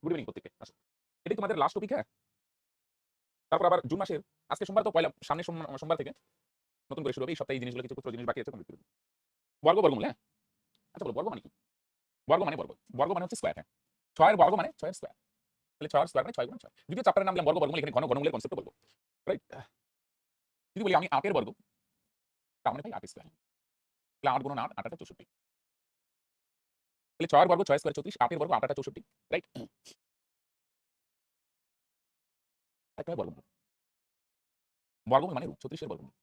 Good evening প্রত্যেককে। আসো। এটাই তোমাদের লাস্ট টপিক, হ্যাঁ? তারপর আবার জুন মাসের আজকে সোমবার তো পয়লা, সামনের সোমবার থেকে নতুন করে শুরু হবে। এই সপ্তাহে এই জিনিসগুলো কিছু ক্ষুদ্র জিনিস বাকি আছে কমপ্লিট করব। বর্গমূল, হ্যাঁ? আচ্ছা বলো বর্গ মানে কি? বর্গ মানে বর্গ। বর্গ মানে হচ্ছে স্কয়ার, হ্যাঁ। 6 এর বর্গ মানে 6 এর স্কয়ার। তাহলে 6 এর স্কয়ার মানে 6 গুণ 6। যদিও চ্যাপ্টারের নাম দিলাম বর্গ, বর্গমূল, এখানে ঘন ঘনমূলের কনসেপ্টে বলব। রাইট? যদি বলি আমি 8 এর বর্গ, তার মানে ভাই 8 স্কয়ার। তাহলে 8 গুণন 8, 8 8 64। তাহলে 6 এর বর্গ 6 স্কয়ার 34, 8 এর বর্গ 8 8 64। রাইট? একটা হয় বর্গমূল। বর্গমূল মানে রুট 36 এর বর্গমূল।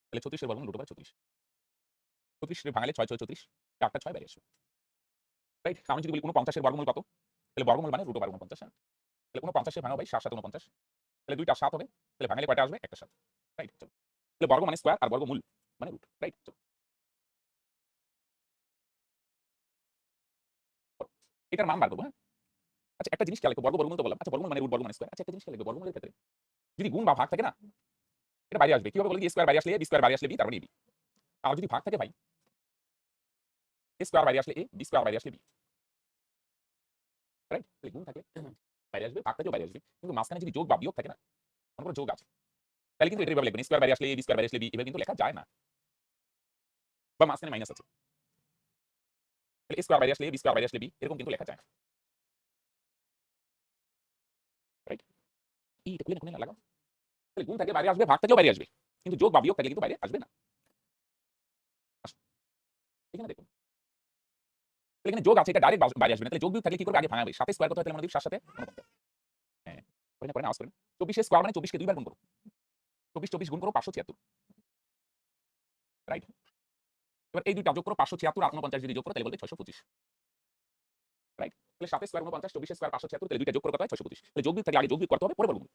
তাহলে 36 এর বর্গমূল √36। 36 রে ভাঙালে 6 6 34, 4 টা 6 বাইরে আসবে। রাইট? আমি যদি বলি কোনো 50 এর বর্গমূল কত? তাহলে বর্গমূল মানে √49, হ্যাঁ? তাহলে কোনো 50 এ ভাঙাও ভাই 7 7 49। তাহলে 2 টা 7 হবে। তাহলে ভাঙালে কয়টা আসবে? একটা 7। রাইট? চলো। তাহলে বর্গ মানে স্কয়ার আর বর্গমূল মানে রুট। রাইট? চলো। এটার মান বার করব, হ্যাঁ? আচ্ছা একটা জিনিস খেয়াল রাখো, বর্গ বর্গমূল তো বললাম। আচ্ছা বর্গমূল মানে রুট, বর্গ মানে স্কয়ার। আচ্ছা একটা জিনিস খেয়াল রাখো, বর্গমূলের ক্ষেত্রে যদি গুণ বা ভাগ থাকে না, এটা বাইরে আসবে। কিভাবে বলো কি? a স্কয়ার বাইরে আসলে a, b স্কয়ার বাইরে আসলে b, তার মানে ab। আর যদি ভাগ থাকে ভাই, a স্কয়ার বাইরে আসলে a, b স্কয়ার বাইরে আসলে b। রাইট? তাহলে গুণ থাকলে বাইরে আসবে, ভাগ থাকলেও বাইরে আসবে। কিন্তু মাঝখানে যদি যোগ বা বিয়োগ থাকে না, মনে করো যোগ আছে, তাহলে কিন্তু এটা এভাবে লিখবেন, a স্কয়ার বাইরে আসলে a, b স্কয়ার বাইরে আসলে b, এভাবে কিন্তু লেখা যায় না। বা মাঝখানে মাইনাস আছে। তাহলে a স্কয়ার বাইরে আসলে a, b স্কয়ার বাইরে আসলে b, এরকম কিন্তু লেখা যায় না। রাইট? এইটা খুলে না, খুলে না, লাগাও। তাহলে গুণ থাকলে বাইরে আসবে, ভাগ থাকলেও বাইরে আসবে। কিন্তু যোগ বা বিয়োগ থাকলে কিন্তু বাইরে আসবে না। আসো, এখানে দেখুন। তাহলে এখানে যোগ আছে, এটা ডাইরেক্ট বাইরে আসবে না। তাহলে যোগ বিয়োগ থাকলে কি করবে? আগে ভাঙাবে। 7 স্কয়ার কত হয় তাহলে মনে দিই? 7 7 49। হ্যাঁ। করে না আওয়াজ করেন। 24 এর স্কয়ার মানে 24 কে দুইবার গুণ করো। 24 24 গুণ করো 576। রাইট? এবার এই দুইটা যোগ করো, 576 আর 49 যদি যোগ করো তাহলে বলবে 625। রাইট? তাহলে 7 স্কয়ার 49, 24 স্কয়ার 576, তাহলে দুইটা যোগ করে কত হয়? 625। তাহলে যোগ বিয়োগ থাকলে আগে যোগ বিয়োগ করতে হবে, পরে বর্গমূল।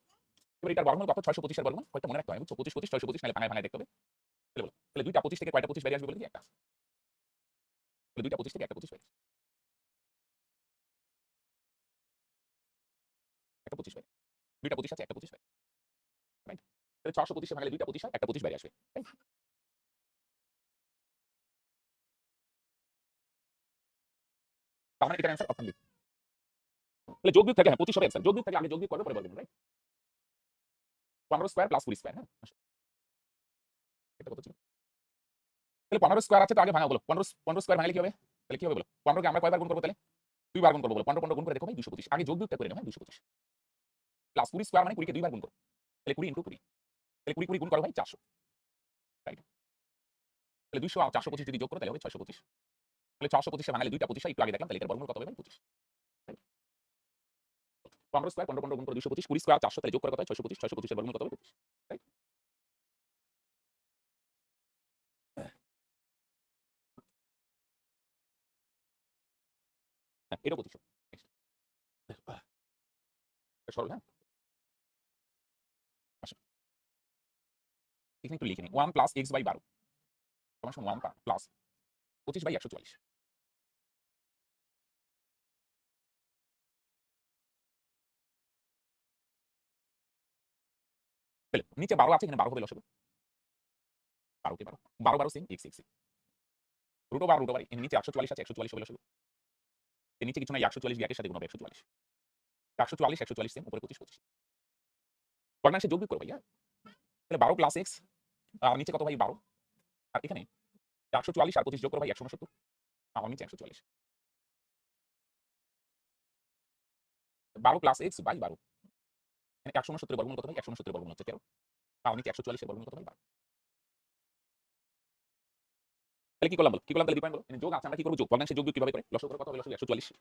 এবার এটার বর্গমূল কত? 625 এর বর্গমূল। কয়টা মনে রাখতে হবে? বুঝছো? 25 25 625, নাহলে ভাঙায় ভাঙায় দেখতে হবে। তাহলে বলো। তাহলে দুইটা 25 থেকে কয়টা 25 বেরিয়ে আসবে বলে দিই? একটা। তাহলে দুইটা 25 থেকে একটা 25 বেরিয়ে আসবে। একটা 25 বেরিয়ে। দুইটা 25 আছে, একটা 25 বেরিয়ে। রাইট? তাহলে 625 এ ভাঙালে দুইটা 25 হয়, একটা 25 বেরিয়ে আসবে। রাইট? তার মানে এটার অ্যান্সার অপশন বি। তাহলে যোগ বিয়োগ থাকলে হ্যাঁ 25 হবে অ্যান্সার। যোগ বিয়োগ থাকলে আগে যোগ বিয়োগ করবে, পরে বর্গমূল। রাইট? 15 স্কয়ার প্লাস 20 স্কয়ার, হ্যাঁ? আসো। এটা কত ছিল? তাহলে 15 স্কয়ার আছে তো আগে ভাঙাও বলো। 15 স্কয়ার ভাঙালে কি হবে? তাহলে কি হবে বলো? 15 কে আমরা কয়বার গুণ করব তাহলে? দুইবার গুণ করব বলো। 15 15 গুণ করে দেখো ভাই 225। আগে যোগ বিয়োগটা করে নাও, হ্যাঁ? 225 প্লাস 20 স্কয়ার মানে 20 কে দুইবার গুণ করো। তাহলে 20 ইনটু 20। তাহলে 20 20 গুণ করো ভাই 400। রাইট? তাহলে 200 আর 425 যদি যোগ করো তাহলে হবে 625। তাহলে 625 এ ভাঙালে দুইটা 25 হয়, একটু আগে দেখলাম, তাহলে এটার বর্গমূল কত হবে ভাই? 25। রাইট? 15 স্কয়ার 15 15 গুণ করে 225, 20 স্কয়ার 400, তাহলে যোগ করে কত হয়? 625। 625 এর বর্গমূল কত হবে? 25। রাইট? হ্যাঁ, এটাও 2500। নেক্সট। সরল, হ্যাঁ? আসো। এখানে একটু লিখে নিই। 1 প্লাস x বাই 12 সমান 1 প্লাস 25 বাই 144। তাহলে নিচে 12 আছে, এখানে 12 হবে লসাগু। 12 কে 12, 12 12 same, x x root over root over, এর নিচে 144 আছে, 144 হবে লসাগু। এর নিচে কিছু নাই, 144 দিয়ে একের সাথে গুণ হবে 144। 144 144 সেম, উপরে 25 25। ভগ্নাংশে যোগ বিয়োগ করো ভাই, হ্যাঁ? তাহলে 12 প্লাস x, আর নিচে কত ভাই? 12। আর এখানে 144 আর 25 যোগ করো ভাই 169। আমার নিচে 144। 12 প্লাস x বাই 12। এখানে 169 এর বর্গমূল কত ভাই? 169 এর বর্গমূল হচ্ছে 13। আর নিচে 144 এর বর্গমূল কত ভাই? 12। তাহলে কি করলাম বলো? কি করলাম? তাহলে 2 পয়েন্ট বলো। এখানে যোগ আছে, আমরা কি করব? যোগ। ভগ্নাংশে যোগ বিয়োগ কিভাবে করে? লসাগু করে কত হবে? লসাগু 144।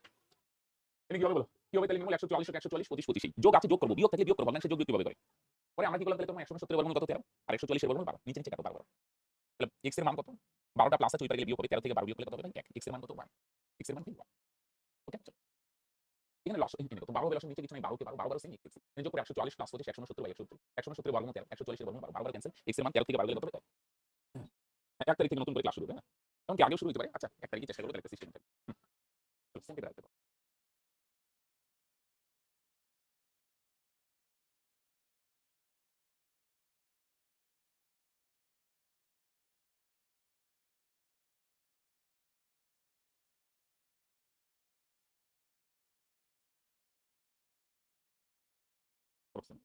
তাহলে কিভাবে বলো? কি হবে তাহলে? নির্মূল 144 কে 144, 25 25। যোগ আছে, যোগ করব। বিয়োগ থাকলে বিয়োগ করব। ভগ্নাংশে যোগ বিয়োগ কিভাবে করে? পরে আমরা কি করলাম তাহলে? তোমার 169 এর বর্গমূল কত? 13। আর 144 এর বর্গমূল 12। নিচে নিচে কাটো, 12 12। তাহলে x এর মান কত? 12 টা প্লাস আছে, ওই পারে গেলে বিয়োগ হবে। 13 থেকে 12 বিয়োগ করলে কত হবে ভাই? 1। x এর মান কত? 1। x এর মান কি? 1। ওকে? চলো। এখানে লস এখানে কত? 12 হবে লসাগু, নিচে কিছু নাই, 12 কে 12, 12 12 সেম, x x। এখানে যোগ করে 144 প্লাস 25, 169 বাই 170। 169 এর বর্গমূল 13, 144 এর বর্গমূল 12, 12 12 ক্যান্সেল। x এর মান 13 থেকে 12 গেলে কত হবে? 1 তারিখ থেকে নতুন করে ক্লাস শুরু হবে, হ্যাঁ? এমনকি আগেও শুরু হতে পারে। আচ্ছা 1 তারিখে চেষ্টা করব, তাহলে একটা সিস্টেম থাকবে। হুম। সেম এটা করছেন।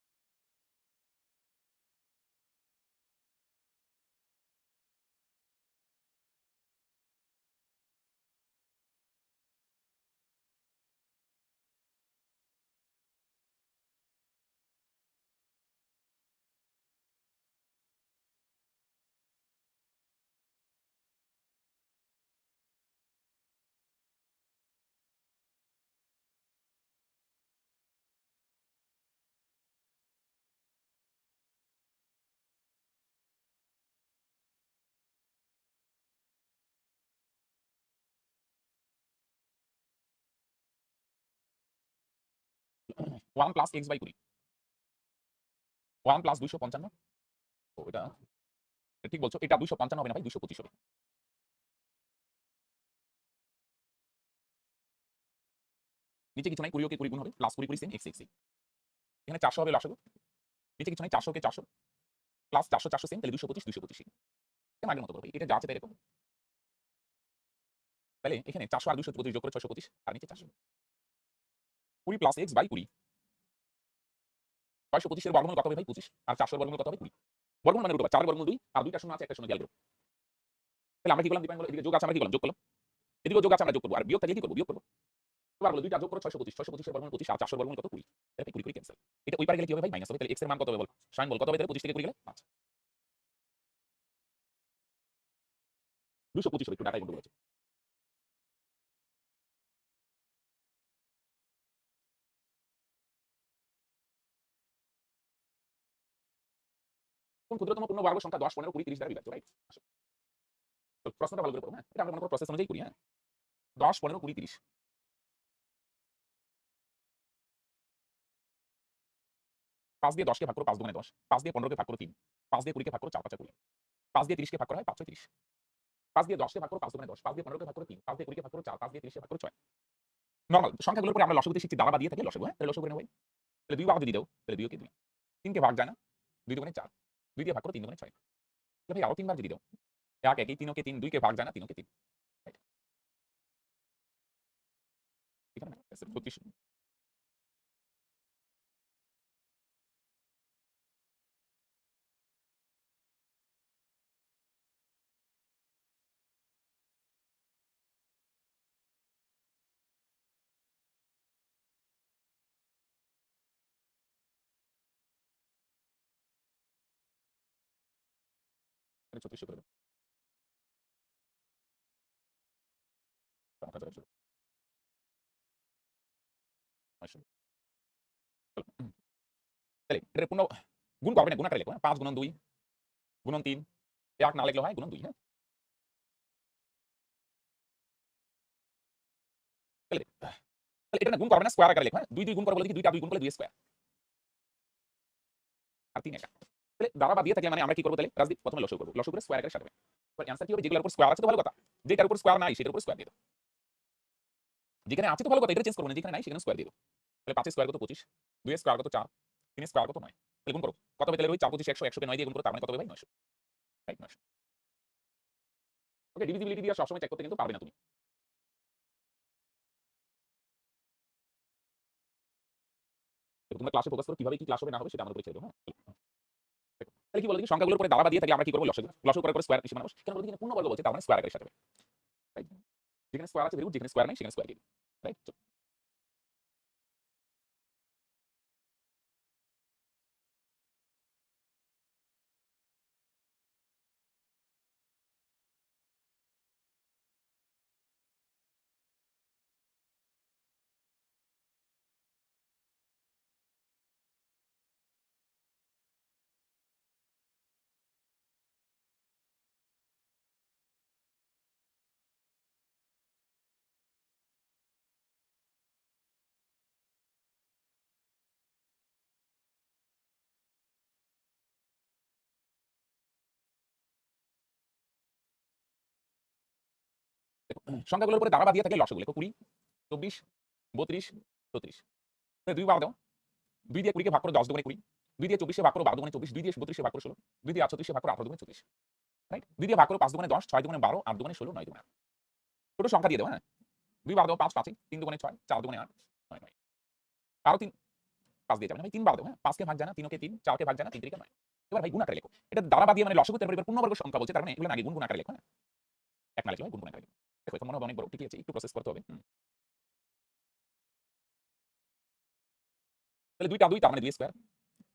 One plus x by 20 one plus 255। তো এটা ঠিক বলছো, এটা 255 হবে না ভাই, 225 হবে। নিচে কিছু নাই, 20 কে 20 গুণ হবে, প্লাস 20 20 সেম এক্স এক্স। এখানে 400 হবে লসাগু। নিচে কিছু নাই, 400 কে 400 প্লাস 400 400 সেম, তাহলে 225 225 কেমন আগের মতো করবে, এটা যা আছে তাই এরকম। তাহলে এখানে 400 আর 225 যোগ করে 625, আর নিচে 400। 20 প্লাস এক্স বাই 20। 625 এর বর্গমূল কত হবে ভাই? 25। আর 400 এর বর্গমূল কত হবে? 20। বর্গমূল মানে রুট 4 এর বর্গমূল 2, আর দুইটা শূন্য আছে, একটা শূন্য গেল। তাহলে আমরা কি করলাম দীপাঙ্গল? এদিকে যোগ আছে, আমরা কি করলাম? যোগ করলাম। এদিকে যোগ আছে, আমরা যোগ করব। আর বিয়োগ থাকলে কি করব? বিয়োগ করব। এবার বলো দুইটা যোগ করো 625, 625 এর বর্গমূল 25, আর 400 এর বর্গমূল কত? 20। তাহলে 20 20 ক্যান্সেল। এটা ওই পারে গেলে কি হবে ভাই? মাইনাস হবে। তাহলে x এর মান কত হবে বল? সাইন বল কত হবে? তাহলে 25 থেকে 20 গেলে 5। 225 হবে, একটু ডাটাই গন্ডগোল আছে। কোন ক্ষুদ্রতম পূর্ণবর্গ সংখ্যা 10 15 20 30 দ্বারা বিভাজ্য, রাইট? তো প্রশ্নটা ভালো করে পড়ো, হ্যাঁ? এটা আমরা মনে করো প্রসেস অনুযায়ী করি, হ্যাঁ? 10 15 20 30। 5 দিয়ে 10 কে ভাগ করো 5 দুগুণে 10, 5 দিয়ে 15 কে ভাগ করো 3, 5 দিয়ে 20 কে ভাগ করো 4 5 20, 5 দিয়ে 30 কে ভাগ করা হয় 5 6 30, 5 দিয়ে 10 কে ভাগ করো 5 দুগুণে 10, 5 দিয়ে 15 কে ভাগ করো 3, 5 দিয়ে 20 কে ভাগ করো 4, 5 দিয়ে 30 কে ভাগ করো 6। নরমাল সংখ্যাগুলোর পরে আমরা লসাগুতে শিখছি দ্বারা বা দিয়ে থাকে লসাগু, হ্যাঁ? তাহলে লসাগু করে নেব ভাই। তাহলে 2 বার যদি দাও তাহলে 2 কে 2, 3 কে ভাগ যায় না, 2 দুগুণে 4, 2 দিয়ে ভাগ করো 3 দুগুণে 6। তাহলে ভাই আরো 3 বার যদি দাও, 1 1 3 কে 3, 2 কে ভাগ যায় না, 3 কে 3, রাইট? এখানে না 36। তাহলে 36 করে দাও। কাছাকাছি চলো। 900। চলো। তাহলে এটার পূর্ণ গুণ করবে না, গুণ আকারে লিখো, হ্যাঁ? 5 গুণন 2 গুণন 3, 1 না লিখলেও হয়, গুণন 2, হ্যাঁ? তাহলে তাহলে এটা না গুণ করবে না, স্কয়ার আকারে লিখো, হ্যাঁ? 2 2 গুণ করে বলে দেখি, 2টা 2 গুণ করলে 2 স্কয়ার, আর 3 একা। তাহলে দ্বারা বা দিয়ে থাকলে মানে আমরা কি করব তাহলে? রাজদীপ প্রথমে লসাগু করব। লসাগু করে স্কয়ার আকারে সাজাবে। এবার অ্যানসার কি হবে? যেগুলোর উপর স্কয়ার আছে তো ভালো কথা। যেটার উপর স্কয়ার নাই সেটার উপর স্কয়ার দিয়ে দাও। যেখানে আছে তো ভালো কথা, এটা চেঞ্জ করব না, যেখানে নাই সেখানে স্কয়ার দিয়ে দাও। তাহলে 5 এর স্কয়ার কত? 25, 2 এর স্কয়ার কত? 4, 3 এর স্কয়ার কত? 9। তাহলে গুণ করো। কত হবে তাহলে ওই 4 25 100, 100 কে 9 দিয়ে গুণ করো, তার মানে কত হবে ভাই? 900, রাইট? 900। ওকে, ডিভিজিবিলিটি দিয়ে সবসময় চেক করতে কিন্তু পারবে না তুমি। তোমরা ক্লাসে ফোকাস করো, কিভাবে কি ক্লাস হবে না হবে সেটা আমার উপরে ছেড়ে দাও, হ্যাঁ? তাহলে কি বলো দেখি, সংখ্যাগুলোর উপরে দ্বারা বা দিয়ে থাকলে আমরা কি করব? লসাগু। লসাগু করার পরে স্কয়ার হিসেবে বানাবো। কেন বলো দেখি, পূর্ণবর্গ বলছে তার মানে স্কয়ার আকারে সাজাবে, রাইট? যেখানে স্কয়ার আছে ভেরি গুড, যেখানে স্কয়ার নাই সেখানে স্কয়ার দিয়ে দিই, রাইট? সংখ্যাগুলোর উপরে দ্বারা বা দিয়ে থাকলে লসাগু লেখো। 20 24 32 34। তাহলে 2 বার দাও। 2 দিয়ে 20 কে ভাগ করো 10 দুগুণে 20, 2 দিয়ে 24 এ ভাগ করো 12 দুগুণে 24, 2 দিয়ে 32 এ ভাগ করো 16, 2 দিয়ে 38 এ ভাগ করো 18 দুগুণে 34, রাইট? 2 দিয়ে ভাগ করো 5 দুগুণে 10, 6 দুগুণে 12, 8 দুগুণে 16, 9 দুগুণে 8। ছোট সংখ্যা দিয়ে দাও, হ্যাঁ? 2 বার দাও, 5 5 3 দুগুণে 6, 4 দুগুণে 8, 9 9। আরো 3 5 দিয়ে যাবে না ভাই 3 বার দাও, হ্যাঁ 5 কে ভাগ যায় না, 3 কে 3, 4 কে ভাগ যায় না, 3 3 কে 9। এবার ভাই গুণ আকারে লেখো। এটা দ্বারা বাদ দিয়ে মানে লসাগু তারপর এবার পূর্ণবর্গ সংখ্যা বলছে, তার মানে এগুলো আগে গুণ আকারে লেখো, হ্যাঁ। এক না লিখলে গুণ আকারে লেখো। দেখো এখন মনে হবে অনেক বড়, ঠিকই আছে, একটু প্রসেস করতে হবে। তাহলে 2 টা 2 তার মানে 2 স্কয়ার।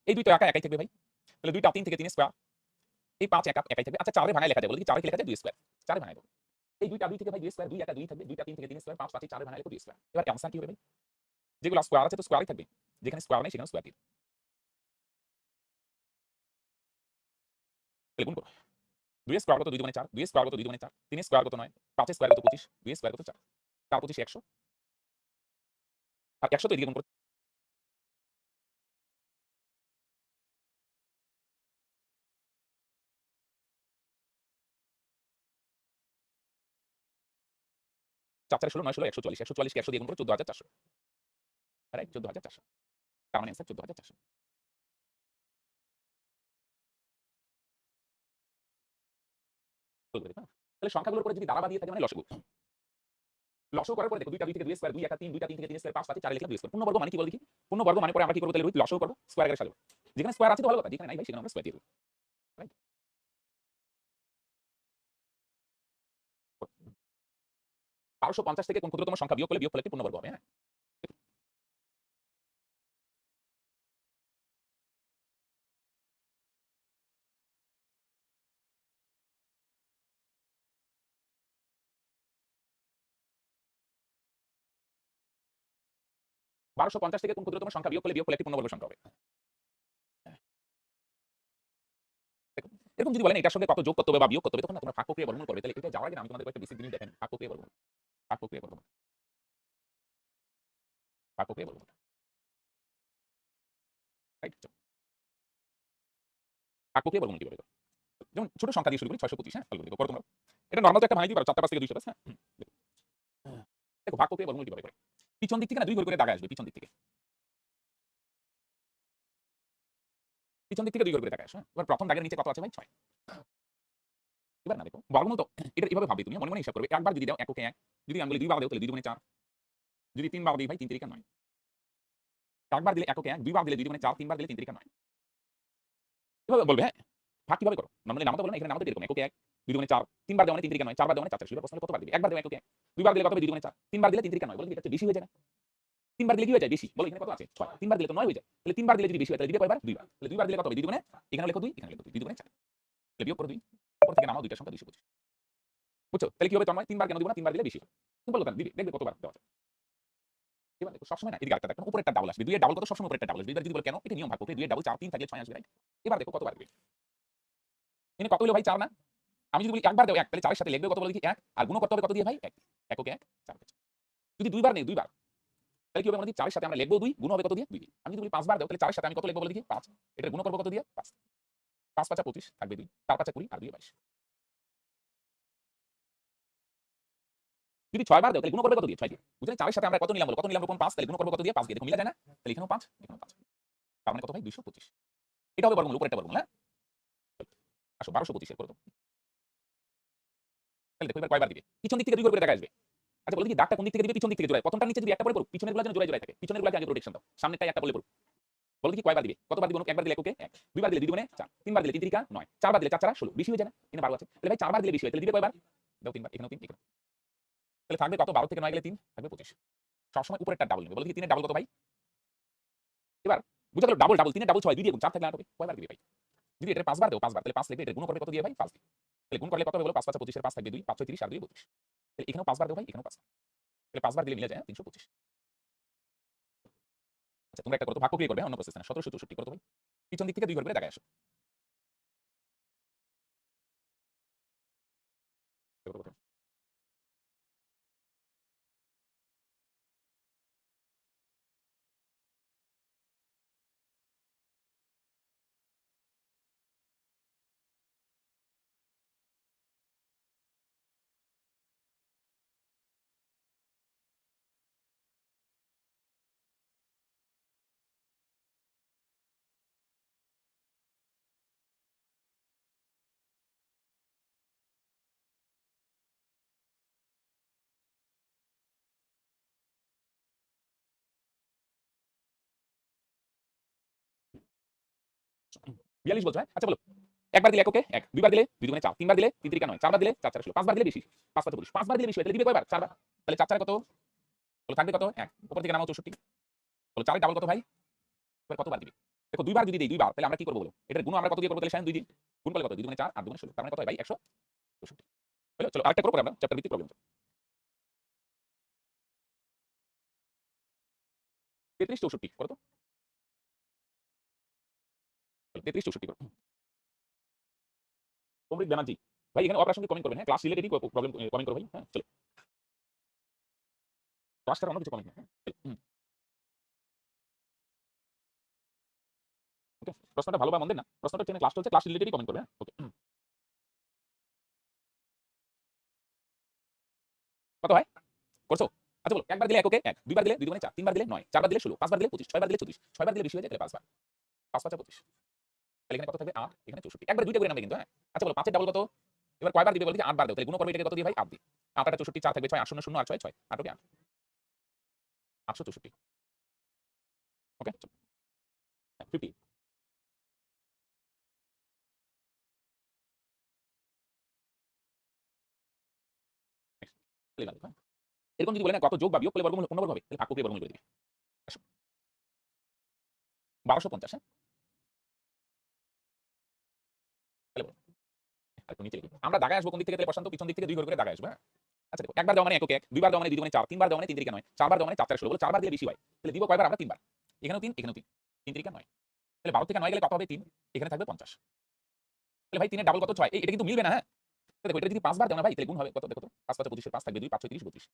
এই 2 তো একা একাই থাকবে ভাই। তাহলে 2 টা 3 থেকে 3 স্কয়ার। এই 5 একা একাই থাকবে। আচ্ছা 4 এ ভাঙায় লেখা যায়, বলে কি 4 এ লেখা যায় 2 স্কয়ার। 4 এ ভাঙায় দাও। এই 2 টা 2 থেকে ভাই 2 স্কয়ার, 2 একা 2 থাকবে, 2 টা 3 থেকে 3 স্কয়ার, 5 5 4 এ ভাঙায় লিখো 2 স্কয়ার। এবার অ্যানসার কি হবে ভাই? যেগুলো স্কয়ার আছে তো স্কয়ারই থাকবে। যেখানে স্কয়ার নাই সেখানে স্কয়ার দিবে। তাহলে গুণ করো। 2 এর স্কয়ার কত? 2 দুগুণে 4, 2 এর স্কয়ার কত? 2 দুগুণে 4, 3 এর স্কয়ার কত? 9, 5 এর স্কয়ার কত? 25, 2 এর স্কয়ার কত? 4, 4 25 100। আর 100 তো এদিকে গুণ করো। 4 4 16 9 16 144, 144 কে 100 দিয়ে গুণ করো 14400। রাইট 14400। তার মানে অ্যানসার 14400। তাহলে সংখ্যাগুলোর পরে যদি দ্বারা বাদিয়ে থাকে মানে লসাগু। লসাগু করার পরে দেখো 2 টা 2 থেকে 2 স্কয়ার, 2 একা 3, 2 টা 3 থেকে 3 স্কয়ার, 5 5 4 লিখলাম 2 স্কয়ার। পূর্ণবর্গ মানে কি বল দেখি? পূর্ণবর্গ মানে পরে আমরা কি করব তাহলে রোহিত? লসাগু করব, স্কয়ার আকারে সাজাবো। যেখানে স্কয়ার আছে তো ভালো কথা, যেখানে নাই ভাই সেখানে আমরা স্কয়ার দিয়ে দেব। রাইট? 1250 থেকে কোন ক্ষুদ্রতম সংখ্যা বিয়োগ করলে বিয়োগফল একটি পূর্ণবর্গ হবে, হ্যাঁ? 1250 থেকে কোন ক্ষুদ্রতম সংখ্যা বিয়োগ করলে বিয়োগফল একটি পূর্ণবর্গ সংখ্যা হবে? দেখো, এরকম যদি বলেন এটার সঙ্গে কত যোগ করতে হবে বা বিয়োগ করতে হবে তখন না তোমরা ভাগ প্রক্রিয়া বর্ণনা করবে। তাহলে এটা যাওয়ার আগে আমি তোমাদের একটা বেসিক জিনিস দেখেন, ভাগ প্রক্রিয়া বর্ণনা। ভাগ প্রক্রিয়া বর্ণনা। ভাগ প্রক্রিয়া বর্ণনা। রাইট? ভাগ প্রক্রিয়া বর্ণনা কিভাবে করো? যেমন ছোট সংখ্যা দিয়ে শুরু করি 625, হ্যাঁ? ভালো করে দেখো, করো তোমরা। এটা নরমাল তো একটা ভাঙাই দিতে পারো 4 টা 5 থেকে 200 হ্যাঁ? দেখো ভাগ প্রক্রিয়া বর্ণনা কিভাবে করে? পিছন দিক থেকে না 2 ঘর করে দাগা আসবে পিছন দিক থেকে। পিছন দিক থেকে 2 ঘর করে দাগা আসে, হ্যাঁ? এবার প্রথম দাগের নিচে কত আছে ভাই? 6। এবার না দেখো বর্গমূল তো এটা এভাবে ভাববে তুমি মনে মনে হিসাব করবে। একবার যদি দাও এককে 1, যদি আমি বলি 2 বার দাও তাহলে 2 দুগুণে 4, যদি 3 বার দিই ভাই 3 তিরিকা 9। একবার দিলে এককে 1, 2 বার দিলে 2 দুগুণে 4, 3 বার দিলে 3 তিরিকা 9। এভাবে বলবে, হ্যাঁ? ভাগ কিভাবে করো? নরমালি নামতা বলো না, এখানে নামতা এরকম এককে 1, 2 দুগুণে 4, 3 বার দাও মানে 3 তিরিকা 9, 4 বার দাও মানে 4 4। এবার প্রশ্ন হলো কতবার দিবে? একবার দাও এককে 1, 2 বার দিলে কত হবে? 2 দুগুণে 4, 3 বার দিলে 3 তিরিকা 9। বলো এটা তো বেশি হয়ে যায় না? 3 বার দিলে কি হয়ে যায়? বেশি। বলো এখানে কত আছে? 6। 3 বার দিলে তো 9 হয়ে যায়। তাহলে 3 বার দিলে যদি বেশি হয় তাহলে দিবে কয়বার? 2 বার। তাহলে 2 বার দিলে কত হবে? 2 দুগুণে, এখানে লেখো 2, এখানে লেখো 2, 2 দুগুণে 4। তাহলে বিয়োগ করো 2। উপর থেকে নামাও দুইটার সংখ্যা 225। বুঝছো? তাহলে কি হবে তন্ময়? 3 বার কেন দিব না? 3 বার দিলে বেশি হবে। সিম্পল কথা, দিবে দেখবে কতবার দেওয়া যায়। এবার দেখো সবসময় না এদিকে আরেকটা দেখো উপরে একটা ডাবল আসবে। 2 এর ডাবল কত? সবসময় উপরে একটা ডাবল আসবে। এবার যদি বলো কেন? এটা নিয়ম ভাগ করতে 2 এর ডাবল 4, 3 থাকলে 6 আসবে, রাইট? এবার দেখো কতবার দিবে। এখানে কত হলো ভাই? 4 না? আমি যদি বলি একবার দাও 1 তাহলে 4 এর সাথে লিখবে কত বলে দেখি 1 আর গুণ করতে হবে কত দিয়ে ভাই? 1। এককে 1, 4 কে 4। যদি 2 বার নেই 2 বার তাহলে কি হবে? মানে 4 এর সাথে আমরা লিখবো 2, গুণ হবে কত দিয়ে? 2 দিয়ে। আমি যদি বলি 5 বার দাও তাহলে 4 এর সাথে আমি কত লিখবো বলে দেখি? 5। এটা গুণ করব কত দিয়ে? 5। 5 5 25 থাকবে 2, 4 5 20 আর 2 22। যদি 6 বার দাও তাহলে গুণ করবে কত দিয়ে? 6 দিয়ে। বুঝলে 4 এর সাথে আমরা কত নিলাম বলো? কত নিলাম? রকম 5 তাহলে গুণ করব কত দিয়ে? 5 দিয়ে। দেখো মিলা যায় না? তাহলে এখানেও 5, এখানেও 5। তার মানে কত ভাই? 225। এটা হবে বর্গমূল, উপরেরটা বর্গমূল, হ্যাঁ? আসো 1225 এর করে দাও। তাহলে দেখো এবার কয়বার দিবে? পিছন দিক থেকে 2 করে দেখা আসবে। আচ্ছা বলো দেখি দাগটা কোন দিক থেকে দিবে? পিছন দিক থেকে জোড়ায়। প্রথমটার নিচে যদি একটা পড়ে পড়ুক, পিছনের গুলা যেন জোড়ায় জোড়ায় থাকে। পিছনের গুলাকে আগে প্রোটেকশন দাও। সামনেরটাই একটা পড়লে পড়ুক। বলো দেখি কয়বার দিবে? কতবার দিবে? একবার দিলে এককে 1, 2 বার দিলে 2 দুগুণে 4, 3 বার দিলে 3 তিরিকা 9, 4 বার দিলে 4 4 16। বেশি হয়ে যায় না? এখানে 12 আছে। তাহলে ভাই 4 বার দিলে বেশি হয়। তাহলে দিবে কয়বার? দাও 3 বার। এখানেও 3, এখানেও। তাহলে থাকবে কত? 12 থেকে 9 গেলে 3, থাকবে 25। সবসময় উপরেরটা ডাবল নেবে। বলো দেখি 3 এর ডাবল কত ভাই? এবার বুঝা গেল ডাবল ডাবল 3 এর ডাবল 6, 2 দিয়ে গুণ 4 থাকলে আর হবে। কয়বার দিবে ভাই? যদি এটা 5 বার দাও 5 বার তাহলে 5 লিখবে, এটা গুণ করবে কত দিয়ে ভাই? 5 দিয়ে। তাহলে গুণ করলে কত হবে বলো? 5 5 25 এর 5 থাকবে 2, 5 6 30 আর 2 32। তাহলে এখানেও 5 বার দাও ভাই, এখানেও 5 বার। তাহলে 5 বার দিলে মিলে যায় 325। আচ্ছা তোমরা একটা করো তো ভাগ প্রক্রিয়া করবে, অন্য প্রসেস না। 1764 করো তো ভাই। পিছন দিক থেকে 2 ঘর করে দাগায় আসো। 42 বলছো, হ্যাঁ? আচ্ছা বলো। একবার দিলে এককে 1, দুইবার দিলে 2 দুগুণে 4, তিনবার দিলে 3 3 9, চারবার দিলে 4 4 16, পাঁচবার দিলে বেশি। 5 5 25, পাঁচবার দিলে বেশি হয় তাহলে দিবে কয়বার? 4 বার। তাহলে 4 4 কত? তাহলে থাকবে কত? 1। উপর থেকে নামাও 64। তাহলে 4 এর ডাবল কত ভাই? এবার কতবার দিবে? দেখো দুইবার যদি দেই দুইবার তাহলে আমরা কি করব বলো? এটার গুণ আমরা কত দিয়ে করব তাহলে শায়ন 2 দিন। গুণ করলে কত? 2 দুগুণে 4 8 দুগুণে 16। তার মানে কত হয় ভাই? 164। হলো? চলো আরেকটা করব পরে আমরা চ্যাপ্টার ভিত্তিক প্রবলেম। 33 64 করো তো। 33 64 করো। অমৃত ব্যানার্জি। ভাই এখানে অপ্রাসঙ্গিক কমেন্ট করবেন, হ্যাঁ? ক্লাস রিলেটেডই প্রবলেম কমেন্ট করো ভাই। হ্যাঁ? চলো। ক্লাস ছাড়া অন্য কিছু কমেন্ট না। হ্যাঁ? চলো। ওকে। প্রশ্নটা ভালো বা মন্দের না। প্রশ্নটা হচ্ছে ক্লাস চলছে, ক্লাস রিলেটেডই কমেন্ট করবে, হ্যাঁ? ওকে। কত হয়? করছো? আচ্ছা বলো। একবার দিলে এককে 1, দুইবার দিলে 2 দুগুণে 4, তিনবার দিলে 9, চারবার দিলে 16, পাঁচবার দিলে 25, ছয়বার দিলে 34, ছয়বার দিলে বেশি হয়ে যায় তাহলে 5 বার। 5 5 25। তাহলে এখানে কত থাকবে? 8, এখানে 64। একবার দুইটা করে নামবে কিন্তু, হ্যাঁ? আচ্ছা বলো 5 এর ডাবল কত? এবার কয়বার দিবে বলো দেখি? 8 বার দাও। তাহলে গুণ করবে এটাকে কত দিয়ে ভাই? 8 দিয়ে। 8 8 64, 4 থাকবে 6, 8 0 0 আর 6 6। 8 ওকে 8। 864। ওকে? চলো। হ্যাঁ, 50। নেক্সট। তাহলে এবার দেখো, হ্যাঁ? এরকম যদি বলে না কত যোগ বা বিয়োগ করলে বর্গমূল পূর্ণবর্গ হবে, তাহলে ভাগ প্রক্রিয়া বর্গমূল করে দিবে। আসো। 1250, হ্যাঁ? তাহলে বলো। একটু নিচে লিখি। আমরা দাগায় আসবো কোন দিক থেকে? তাহলে প্রশান্ত পিছন দিক থেকে 2 ঘর করে দাগায় আসবো, হ্যাঁ? আচ্ছা দেখো, একবার দেওয়া মানে এককে 1, দুইবার দেওয়া মানে 2 দুগুণে 4, তিনবার দেওয়া মানে 3 3 9, চারবার দেওয়া মানে 4 4 16। বলো 4 বার দিলে বেশি হয়। তাহলে দিব কয়বার আমরা? 3 বার। এখানেও 3, এখানেও 3। 3 3 9। তাহলে 12 থেকে 9 গেলে কত হবে? 3। এখানে থাকবে 50। তাহলে ভাই 3 এর ডাবল কত? 6। এটা কিন্তু মিলবে না, হ্যাঁ? তো দেখো এটা যদি 5 বার দাও না ভাই তাহলে গুণ হবে কত দেখো তো? 5 5 25 এর 5 থাকবে 2, 5 6 30 32।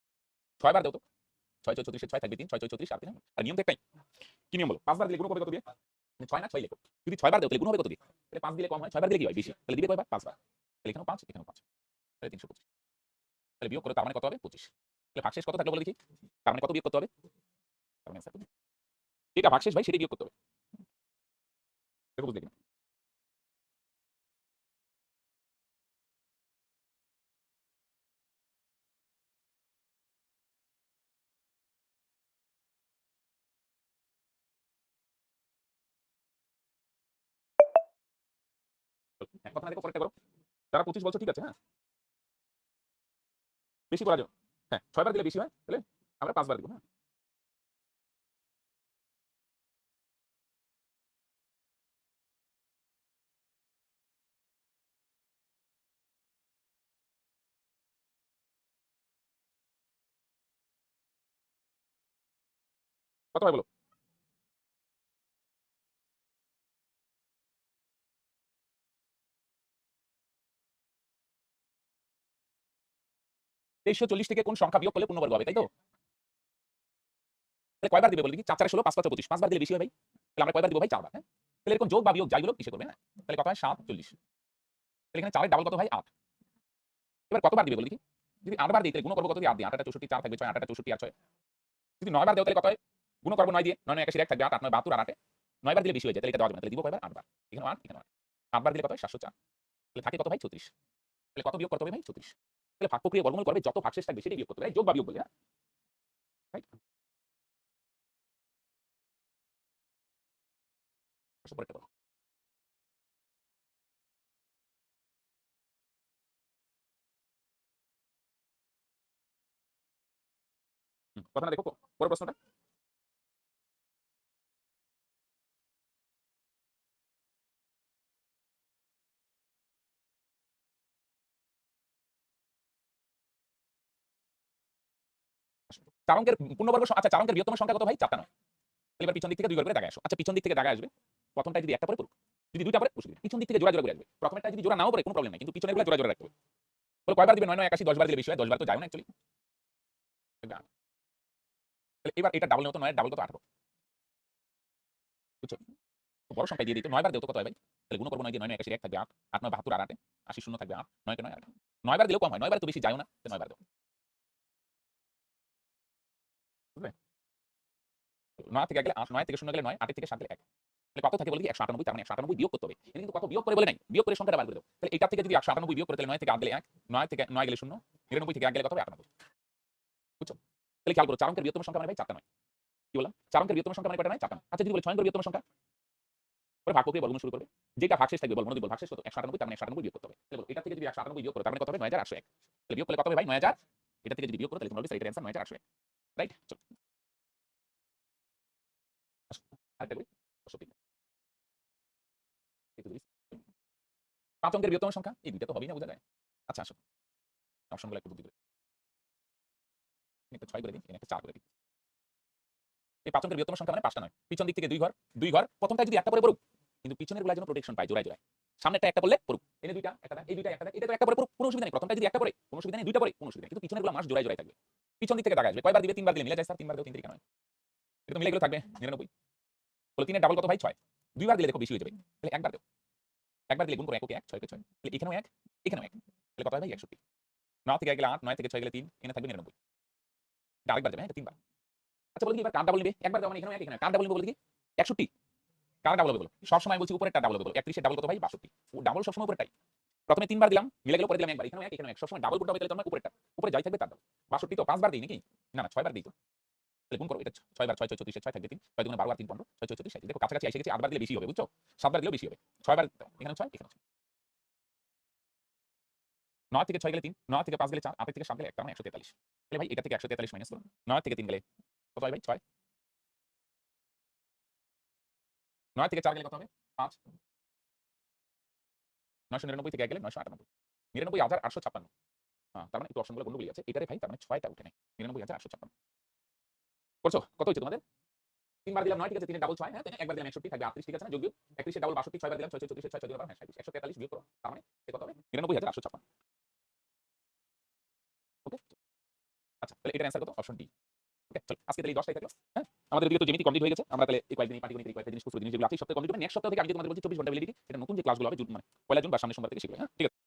6 বার দাও তো। 6 6 34 এর 6 থাকবে 3, 6 6 34 আর 3। আর নিয়ম তো একটাই। কি নিয়ম বলো? 5 বার দিলে গুণ করবে কত দিয়ে? 6 না 6 লেখো। যদি 6 বার দাও তাহলে গুণ হবে কত দিয়ে? তাহলে 5 দিলে কম হয়, 6 বার দিলে কি হয়? বেশি। তাহলে দিবে কয়বার? 5 বার। তাহলে এখানেও 5, এখানেও 5। তাহলে 325। তাহলে বিয়োগ করে তার মানে কত হবে? 25। তাহলে ভাগশেষ কত থাকলো বলো দেখি? তার মানে কত বিয়োগ করতে হবে? তার মানে answer যেটা ভাগশেষ ভাই সেটাই বিয়োগ করতে হবে। দেখো বুঝলে কিনা? এক কথা না দেখো পরেরটা করো। যারা 25 বলছো ঠিক আছে, হ্যাঁ? বেশি করা যাবে। হ্যাঁ, 6 বার দিলে বেশি হয়। তাহলে আমরা 5 বার দিব, হ্যাঁ? কত হয় বলো? 2340 থেকে কোন সংখ্যা বিয়োগ করলে পূর্ণবর্গ হবে, তাই তো? তাহলে কয়বার দিবে বলো দেখি? 4 4 16, 5 5 25। 5 বার দিলে বেশি হয় ভাই। তাহলে আমরা কয়বার দিব ভাই? 4 বার, হ্যাঁ? তাহলে এরকম যোগ বা বিয়োগ যাই বলো কিসে করবে, হ্যাঁ? তাহলে কত হয়? 7 40। তাহলে এখানে 4 এর ডাবল কত ভাই? 8। এবার কতবার দিবে বলো দেখি? যদি 8 বার দিই তাহলে গুণ করব কত দিয়ে? 8 দিয়ে। 8 8 64, 4 থাকবে 6, 8 8 64 আর 6। যদি 9 বার দাও তাহলে কত হয়? গুণ করব 9 দিয়ে। 9 9 81 থাকবে 8 8 9 72 আর 8 এ 9 বার দিলে বেশি হয়ে যায়। তাহলে এটা দেওয়া যাবে না। তাহলে দিব কয়বার? 8 বার। এখানেও 8, এখানেও 8। 8 বার দিলে কত হয়? 704। তাহলে থাকে কত ভাই? 36। তাহলে কত বিয়োগ করতে হবে ভাই? 36। তাহলে ভাগ প্রক্রিয়া বর্গমূল করবে যত ভাগশেষ থাকবে সেটাই বিয়োগ করতে হবে। যোগ বা বিয়োগ বলে, হ্যাঁ? রাইট? আসো পরেরটা করো। কথা না দেখো পরের প্রশ্নটা। চার অঙ্কের পূর্ণবর্গ আচ্ছা 4 অঙ্কের বৃহত্তম সংখ্যা কত ভাই? 4 টা নয়। তাহলে এবার পিছন দিক থেকে 2 ঘর করে দাগায় আসো। আচ্ছা পিছন দিক থেকে দাগায় আসবে। প্রথমটা যদি একটা পরে পড়ুক। যদি দুইটা পরে বসে দিবে। পিছন দিক থেকে জোড়া জোড়া করে আসবে। প্রথমেরটা যদি জোড়া নাও পড়ে কোনো প্রবলেম নাই। কিন্তু পিছনেরগুলো জোড়া জোড়া রাখতে হবে। বলো কয়বার দিবে? 9 9 81, 10 বার দিলে বেশি হয়। 10 বার তো যায় না অ্যাকচুয়ালি। তাহলে এবার এটা ডাবল নেও তো 9 এর ডাবল কত? 18। বুঝছো? তো বড় সংখ্যা দিয়ে দিই তো 9 বার দেও তো কত হয় ভাই? তাহলে গুণ করব 9 দিয়ে 9 9 81 1 থাকবে 8, 8 9 72 আর 8 80 শূন্য থাকবে 8, 9 কে 9 8। 9 বার দিলেও কম হয়। 9 বার তো বেশি যায়ও না। তো 9 বার দাও। বুঝলে? 9 থেকে গেলে 8, 9 থেকে 0 গেলে 9, 8 থেকে 7 গেলে 1। তাহলে কত থাকে বলে কি? 198। তার মানে 198 বিয়োগ করতে হবে। এখানে কিন্তু কত বিয়োগ করে বলে নাই। বিয়োগ করে সংখ্যাটা বার করে দাও। তাহলে এটা থেকে যদি 198 বিয়োগ করে তাহলে 9 থেকে 8 গেলে 1, 9 থেকে 9 গেলে 0, 99 থেকে 1 গেলে কত হবে? 98। বুঝছো? তাহলে খেয়াল করো 4 অঙ্কের বৃহত্তম সংখ্যা মানে ভাই 4 টা নয়। কি বললাম? 4 অঙ্কের বৃহত্তম সংখ্যা মানে কয়টা নয়? 4 টা নয়। আচ্ছা যদি বলি 6 অঙ্কের বৃহত্তম সংখ্যা? পরে ভাগ প্রক্রিয়া বর্গমূল শুরু করবে। যেটা ভাগশেষ থাকবে বল মনোযোগ বল ভাগশেষ কত? 198 তার মানে 198 বিয়োগ করতে হবে। তাহলে বলো এটা থেকে যদি 198 বিয়োগ করো তার মানে কত হবে? 9801। তাহলে বিয়োগ করলে কত হবে ভাই? 9000। এটা থেকে যদি বিয়োগ করো তাহলে তোমরা বলবে স্যার এটার অ্যানসার 9801। রাইট? চলো আসো। আরেকটা করি। 65 এই তো দিছি। 5 অঙ্কের বৃহত্তম সংখ্যা এই দুইটা তো হবেই না বোঝা যায়। আচ্ছা আসো। অপশনগুলো একটু বুদ্ধি করে। এখানে একটা 6 করে দিই, এখানে একটা 4 করে দিই। এই 5 অঙ্কের বৃহত্তম সংখ্যা মানে 5টা নয়। পিছন দিক থেকে 2 ঘর, 2 ঘর। প্রথমটা যদি একটা পরে পড়ুক, কিন্তু পিছনের গুলা যেন প্রোটেকশন পায় জোড়ায় জোড়ায়। সামনেরটা একটা পড়লে পড়ুক। এনে দুইটা, একটা দাগ, এই দুইটা একটা দাগ, এটা তো একটা পরে পড়ুক, কোনো অসুবিধা নেই। প্রথমটা যদি একটা পড়ে, কোনো অসুবিধা নেই, দুইটা পড়ে, কোনো অসুবিধা নেই। কিন্তু পিছনের গুলা মাস জোড়ায় জোড়ায় থাকবে। পিছন দিক থেকে দাগ আসবে। কয়বার দিবে? 3 বার দিলে মিলে যায় স্যার, 3 বার দাও 3 3 কেন হয়? এটা তো মিলে গেলেও থাকবে 99। বলে 3 এর ডাবল কত ভাই? 6। 2 বার দিলে দেখো বেশি হয়ে যাবে। তাহলে একবার দাও। একবার দিলে গুণ করো, 1 কে 1, 6 কে 6। তাহলে এখানেও 1, এখানেও 1। তাহলে কত হয় ভাই? 61। 9 থেকে 1 গেলে 8, 9 থেকে 6 গেলে 3, এখানে থাকবে 99। এটা আরেকবার যাবে, হ্যাঁ? এটা 3 বার। আচ্ছা বলি কি এবার কার ডাবল নিবে? একবার দাও মানে এখানেও 1, এখানেও 1। কার ডাবল নিবে বলে দেখি? 61। কার ডাবল হবে বলো? সবসময় বলছি উপরেরটা ডাবল হবে বলো। 31 এর ডাবল কত ভাই? 62। ও ডাবল সবসময় উপরেরটাই। প্রথমে 3 বার দিলাম, মিলে গেল, পরে দিলাম একবার। এখানেও 1, এখানেও 1। সবসময় ডাবল কোনটা হবে তাহলে তোমার উপরেরটা। উপরে যাই থাকবে তার ডাবল। 62 তো 5 বার দেই নাকি? না, না 6 বার দেই তো। তাহলে গুণ করো। এটা 6 বার 6 6 34 6 থাকবে 3। 6 দুগুণে 12 আর 3 15। 6 6 34 37। দেখো কাছাকাছি এসে গেছি। 8 বার দিলে বেশি হবে, বুঝছো? 7 বার দিলেও বেশি হবে। 6 বার দাও। এখানেও 6, এখানেও 6। 9 থেকে 6 গেলে 3, 9 থেকে 5 গেলে 4, 8 থেকে 7 গেলে 1, তার মানে 143। তাহলে ভাই এটা থেকে 143 মাইনাস করো। 9 থেকে 3 গেলে কত হয় ভাই? 6। 9 থেকে 4 গেলে কত হবে? 5। 999 থেকে 1 গেলে 998। 99,856। তার মানে একটু অপশনগুলো গন্ডগোলই আছে। এটারে ভাই তার মানে 6টা উঠে নেয়। 99,856। করছো? কত হইছে তোমাদের? 3 বার দিলাম 9, ঠিক আছে। 3 এর ডাবল 6, হ্যাঁ? তাই না? একবার দিলাম 61, থাকবে 38, ঠিক আছে না? যোগ বিয়োগ। 31 এর ডাবল 62, 6 বার দিলাম 6 6 34 6 6 দুগুণে 12, হ্যাঁ 37। 143 বিয়োগ করো। তার মানে এ কত হবে? 99,856। ওকে? আচ্ছা, তাহলে এটার অ্যান্সার কত? Option D. ওকে? চলো আজকে তাহলে এই 10টাই থাকলো। হ্যাঁ? আমাদের যেহেতু জ্যামিতি কমপ্লিট হয়ে গেছে, আমরা তাহলে এই কয়েকদিন এই পাটিগণিত এই কয়েকটা জিনিস প্রচুর জিনিস যেগুলো আছে এই সপ্তাহে কমপ্লিট করব। নেক্সট সপ্তাহ থেকে আমি যে তোমাদের বলছি 24 ঘন্টা ভ্যালিডিটি, এটা নতুন যে ক্লাসগুলো হবে মানে পয়লা জুন বা সামনের সোমবার থেকে শিখবে। হ্যাঁ? ঠিক আছে?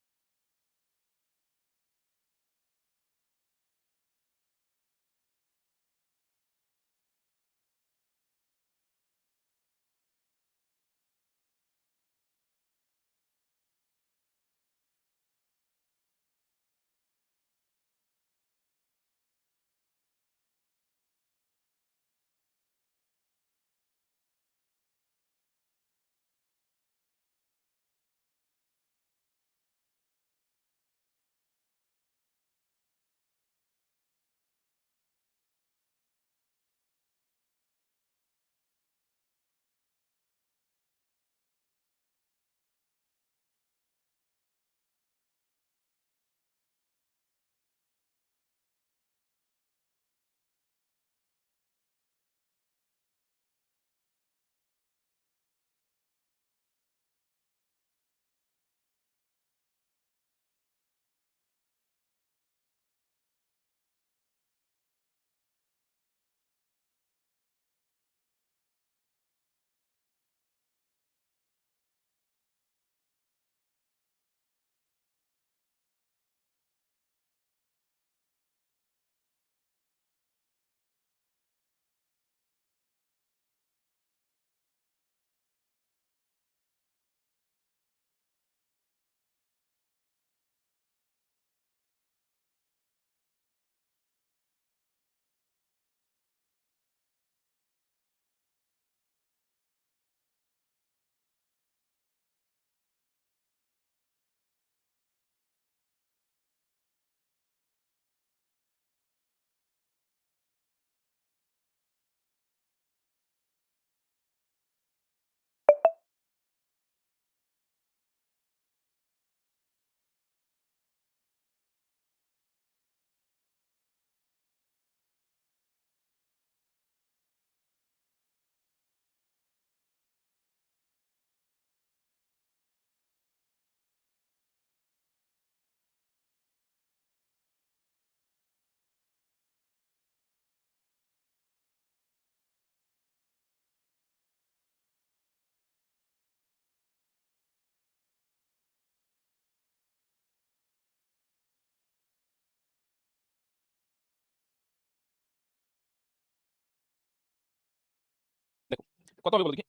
দেখো কত হবে বলো দেখি?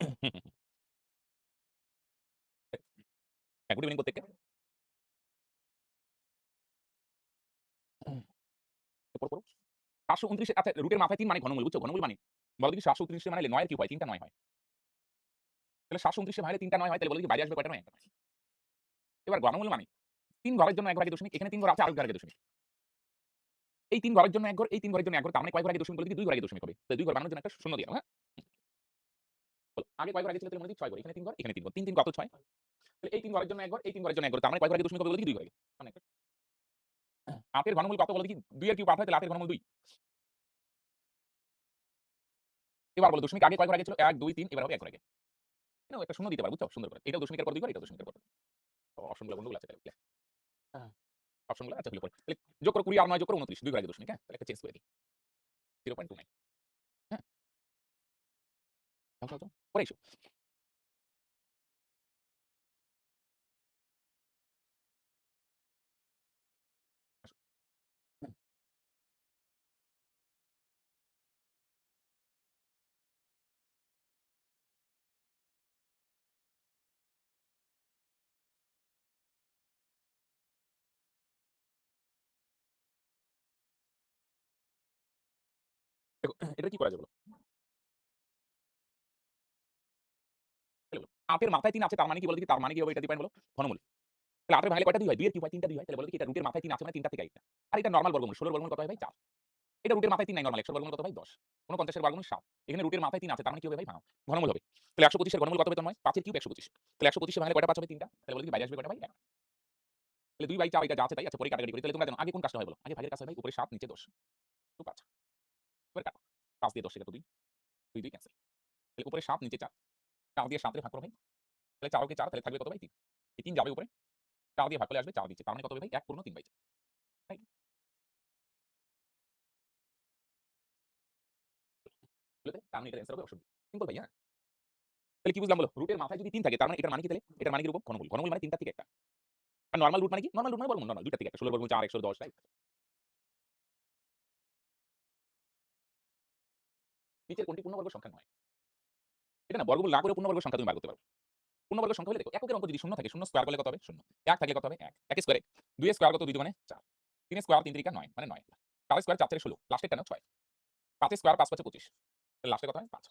হ্যাঁ, গুড ইভিনিং প্রত্যেককে। পড়ো, পড়ো। 729 আচ্ছা রুটের মাথায় 3 মানে ঘনমূল, বুঝছো? ঘনমূল মানে বলো দেখি 729 মানে 9 এর কিউব হয়, 3টা 9 হয়। তাহলে ৭২৯ ভাঙলে ৩ টা ৯ হয় তাহলে বলো দেখি বাইরে আসবে কয়টা ৯? একটা ৯। এবার ঘনমূল মানে ৩ ঘরের জন্য ১ ঘর আগে দশমিক, এখানে ৩ ঘর আছে আরেক ঘর আগে দশমিক। এই ৩ ঘরের জন্য ১ ঘর, এই ৩ ঘরের জন্য ১ ঘর। তার মানে কয় ঘর আগে দশমিক বলে দেখি ২ ঘর আগে দশমিক হবে। তাহলে ২ ঘর বানানোর জন্য একটা শূন্য দিয়ে দাও, হ্যাঁ? বলো আগে কয় ঘর আগে ছিল তাহলে মনে দেখি ৬ ঘর। এখানে ৩ ঘর, এখানে ৩ ঘর। ৩ কত ৬? তাহলে এই ৩ ঘরের জন্য ১ ঘর, এই ৩ ঘরের জন্য ১ ঘর। তার মানে কয় ঘর আগে দশমিক হবে বলে দেখি ২ ঘর আগে। মানে ৮ এর ঘনমূল কত বলো দেখি? ২ এর কিউব ৮ হয় তাহলে ৮ এর ঘনমূল ২। এবার বলো দশমিক আগে কয় ঘর আগে ছিল? ১, ২, ৩ এবার হবে ১ ঘর আগে। এটাও একটা শূন্য দিতে পারো বুঝছো? সুন্দর করে। এটাও দশমিকের পর ২ ঘর, এটাও দশমিকের পর। অপশনগুলো বন্ধুগুলো আছে তাহলে। হ্যাঁ, অপশনগুলো আচ্ছা হলো পরে। তাহলে যোগ করো ২০ আর ৯ যোগ করো ২৯ ২ ঘর আগে দশমিক, হ্যাঁ? তাহলে একটা চেঞ্জ করে দিই। 0.29 হ্যাঁ? যাও, যাও, যাও। পরে এসো। আসো। হুম, দেখো এটা কি করা যায় বলো? তাহলে বলো ৮ এর মাথায় ৩ আছে তার মানে কি বলো দেখি? তার মানে কি হবে এটা দিয়ে পাই বলো? ঘনমূল। তাহলে 8 এর ভাঙলে কয়টা ২ হয়? ২ এর কিউব হয় ৩ টা ২ হয়। তাহলে বলো দেখি এটা রুটের মাথায় ৩ আছে মানে ৩ টা থেকে আরেকটা। আর এটা নরমাল বর্গমূল। ১৬ এর বর্গমূল কত হয় ভাই? ৪। এটা রুটের মাথায় ৩ নাই নরমাল। ১০০ এর বর্গমূল কত ভাই? ১০। ৪৯ এর বর্গমূল ৭। এখানে রুটের মাথায় ৩ আছে তার মানে কি হবে ভাই? ভাঙো। ঘনমূল হবে। তাহলে ১২৫ এর ঘনমূল কত হবে তন্ময়? ৫ এর কিউব ১২৫। তাহলে ১২৫ এ ভাঙলে কয়টা ৫ হবে? ৩ টা। তাহলে বলো দেখি বাইরে আসবে কয়টা ভাই? ১। তাহলে ২/৪ এটা যা আছে তাই। আচ্ছা পরে কাটাকাটি করি। তাহলে তোমরা জানো আগে কোন কাজটা হয় বলো? আগে ভাগের কাজ হয় ভাই উপরে ৭ নিচে ১০। তো ৫। এবার কাটো। ৫ দিয়ে ১০ কে কত ২? ২, ২ ক্যানসেল। তাহলে উপরে ৭ নিচে ৪। ৪ দিয়ে ৭ রে ভাগ করো ভাই। তাহলে ৪ কে ৪ তাহলে থাকবে কত ভাই? ৩। এই ৩ যাবে উপরে। ৪ দিয়ে ভাগ করলে আসবে ৪ নিচে। তার মানে কত হবে ভাই? ১ পূর্ণ ৩/৪। রাইট? বুঝলে? তার মানে এটার অ্যান্সার হবে অপশন বি। সিম্পল ভাই, হ্যাঁ? তাহলে কি বুঝলাম বলো? রুটের মাথায় যদি ৩ থাকে তার মানে এটার মানে কি তাহলে? এটার মানে কি রূপক? ঘনমূল। ঘনমূল মানে ৩ টা থেকে একটা। আর নরমাল রুট মানে কি? নরমাল রুট মানে বর্গমূল নরমাল ২ টা থেকে একটা। ১৬ বর্গমূল ৪, ১১০ রাইট? নিচের কোনটি পূর্ণবর্গ সংখ্যা নয়? এটা না বর্গমূল না করে পূর্ণবর্গ সংখ্যা তুমি বার করতে পারো। পূর্ণবর্গ সংখ্যা হলে দেখো এককের অঙ্ক যদি শূন্য থাকে, শূন্য স্কয়ার করলে কত হবে? শূন্য। ১ থাকলে কত হবে? ১। ১ এর স্কয়ারে ২ এর স্কয়ার কত? ২ দুগুণে ৪। ৩ এর স্কয়ার ৩ তিরিকা ৯ মানে ৯। ৪ এর স্কয়ার ৪ চারে ১৬ লাস্টেরটা নাও ৬। ৫ এর স্কয়ার ৫ ৫ ২৫ তাহলে লাস্টে কত হয়? ৫।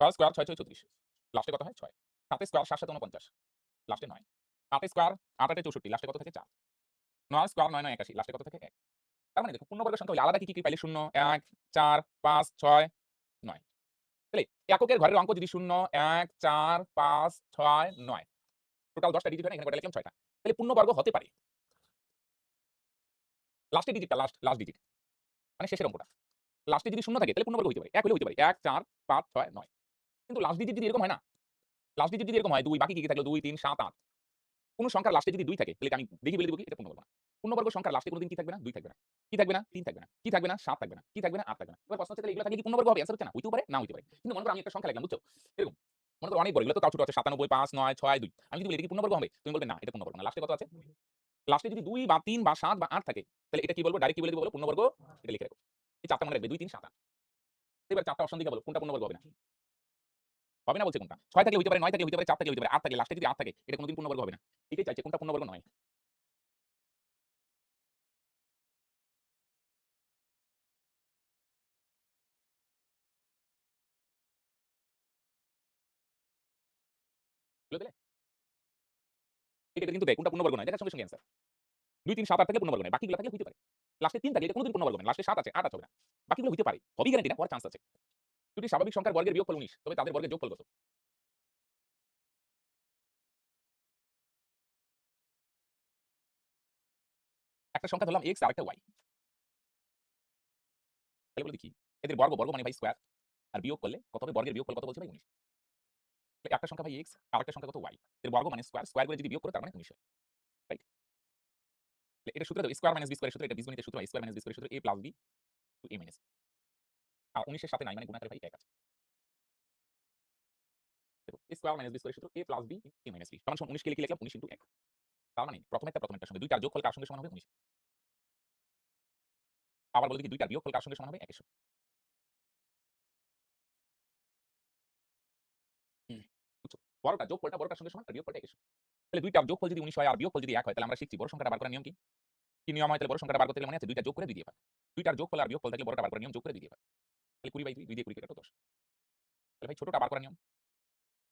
৬ এর স্কয়ার ৬ ৬ ৩৪ লাস্টে কত হয়? ৬। ৭ এর স্কয়ার ৭ ৭ ৪৯ লাস্টে ৯। ৮ এর স্কয়ার ৮ ৮ ৬৪ লাস্টে কত থাকে? ৪। ৯ এর স্কয়ার ৯ ৯ ৮১ লাস্টে কত থাকে? ১। তার মানে দেখো পূর্ণবর্গ সংখ্যা হলে আলাদা কি পাইলে? ০ ১ ৪ ৫ ৬ ৯ তাহলে এককের ঘরের অঙ্ক যদি ০ ১ ৪ ৫ ৬ ৯ টোটাল ১০ টা ডিজিট হয় না? এখানে কয়টা লিখলাম? ৬ টা। তাহলে পূর্ণবর্গ হতে পারে। লাস্টের ডিজিটটা লাস্ট ডিজিট। মানে শেষের অঙ্কটা। লাস্টে যদি শূন্য থাকে তাহলে পূর্ণবর্গ হইতে পারে। ১ হইলেও হইতে পারে। ১ ৪ ৫ ৬ ৯ কিন্তু লাস্ট ডিজিট যদি এরকম হয় না? লাস্ট ডিজিট যদি এরকম হয় ২ বাকি কি থাকলো? ২ ৩ ৭ ৮ কোন সংখ্যার লাস্টে যদি ২ থাকে তাহলে এটা আমি দেখি বলে দিব কি এটা পূর্ণবর্গ না। পূর্ণবর্গ সংখ্যার লাস্টে কোনদিন কি থাকবে না? ২ থাকবে না। কি থাকবে না? ৩ থাকবে না। কি থাকবে না? ৭ থাকবে না। কি থাকবে না? ৮ থাকবে না। এবার প্রশ্ন হচ্ছে তাহলে এগুলো থাকলে কি পূর্ণবর্গ হবে? অ্যান্সার হচ্ছে না। হইতেও পারে, নাও হইতে পারে। কিন্তু মনে করো আমি একটা সংখ্যা লিখলাম বুঝছো? এরকম। মনে করো অনেক বড় এগুলো তো তাও ছোট আছে ৯৭ ৫ ৯ ৬ ২ আমি যদি বলি এটা কি পূর্ণবর্গ হবে? তুমি বলবে না এটা পূর্ণবর্গ না। লাস্টে কত আছে? লাস্টে যদি ২ বা ৩ বা ৭ বা ৮ থাকে তাহলে এটা কি বলবো? ডাইরেক্ট কি বলে দিব বলো? পূর্ণবর্গ এটা লিখে রাখো। এই ৪ টা মনে রাখবে ২ ৩ ৭ ৮ এবার ৪ টা অপশন দিকে বলো কোনটা পূর্ণবর্গ হবে না? হবে না বলছে কোনটা? ৬ থাকলে হইতে পারে, ৯ থাকলে হইতে পারে, ৪ থাকলে হইতে পারে, ৮ থাকলে লাস্টে যদি ৮ থাকে এটা কোনদিন পূর্ণবর্গ হবে না। এটাই চাইছে কোনটা পূর্ণবর্গ নয়। বলে দিলে? এটা কিন্তু দেয় কোনটা পূর্ণবর্গ নয়। দেখার সঙ্গে সঙ্গে অ্যান্সার। ২ ৩ ৭ ৮ থাকলে পূর্ণবর্গ নয়। বাকিগুলো থাকলে হইতে পারে। লাস্টে 3 থাকলে এটা কোনদিন পূর্ণবর্গ হবে না। লাস্টে ৭ আছে, ৮ আছে হবে না। বাকিগুলো হইতে পারে। হবেই গ্যারান্টি না, হওয়ার চান্স আছে। দুটি স্বাভাবিক সংখ্যার বর্গের বিয়োগফল ১৯ তবে তাদের বর্গের যোগফল কত? একটা সংখ্যা ধরলাম x আরেকটা y তাহলে বলে দেখি এদের বর্গ মানে ভাই স্কয়ার আর বিয়োগ করলে কত হবে? বর্গের বিয়োগফল কত বলছে ভাই? ১৯ তাহলে একটা সংখ্যা ভাই x আরেকটা সংখ্যা কত y এর বর্গ মানে স্কয়ার, স্কয়ার করে যদি বিয়োগ করো তার মানে ১৯ হয়। রাইট? তাহলে এটা সূত্র দাও স্কয়ার মাইনাস b স্কয়ার এর সূত্র এটা বীজগণিতের সূত্র স্কয়ার মাইনাস b স্কয়ার এর সূত্র a plus b two a minus আর ১৯ এর সাথে নাই মানে গুণ আকারে ভাই ১ আছে। দেখো স্কয়ার মাইনাস b স্কয়ার এর সূত্র a plus b a minus b সমান ১৯ কে লিখলাম ১৯ ইনটু ১ তার মানে প্রথমেরটার সঙ্গে দুইটার যোগফল কার সঙ্গে সমান হবে? ১৯ আবার বলে দেখি দুইটার বিয়োগফল কার সঙ্গে সমান হবে? ১ এর সঙ্গে। হুম, বুঝছো? বড়টা যোগফলটা বড়টার সঙ্গে সমান আর বিয়োগফলটা ১ এর সঙ্গে। তাহলে দুইটার যোগফল যদি ১৯ হয় আর বিয়োগফল যদি ১ হয় তাহলে আমরা শিখছি বড় সংখ্যাটা বার করার নিয়ম কি? কি নিয়ম হয় তাহলে বড় সংখ্যাটা বার করতে গেলে মনে আছে ২ টা যোগ করে ২ দিয়ে ভাগ। ২ টার যোগফল আর বিয়োগফল থাকলে বড়টা বার করার নিয়ম যোগ করে ২ দিয়ে ভাগ। তাহলে ২০/২ ২ দিয়ে ২০ কেটে কত ১০ তাহলে ভাই ছোটটা বার করার নিয়ম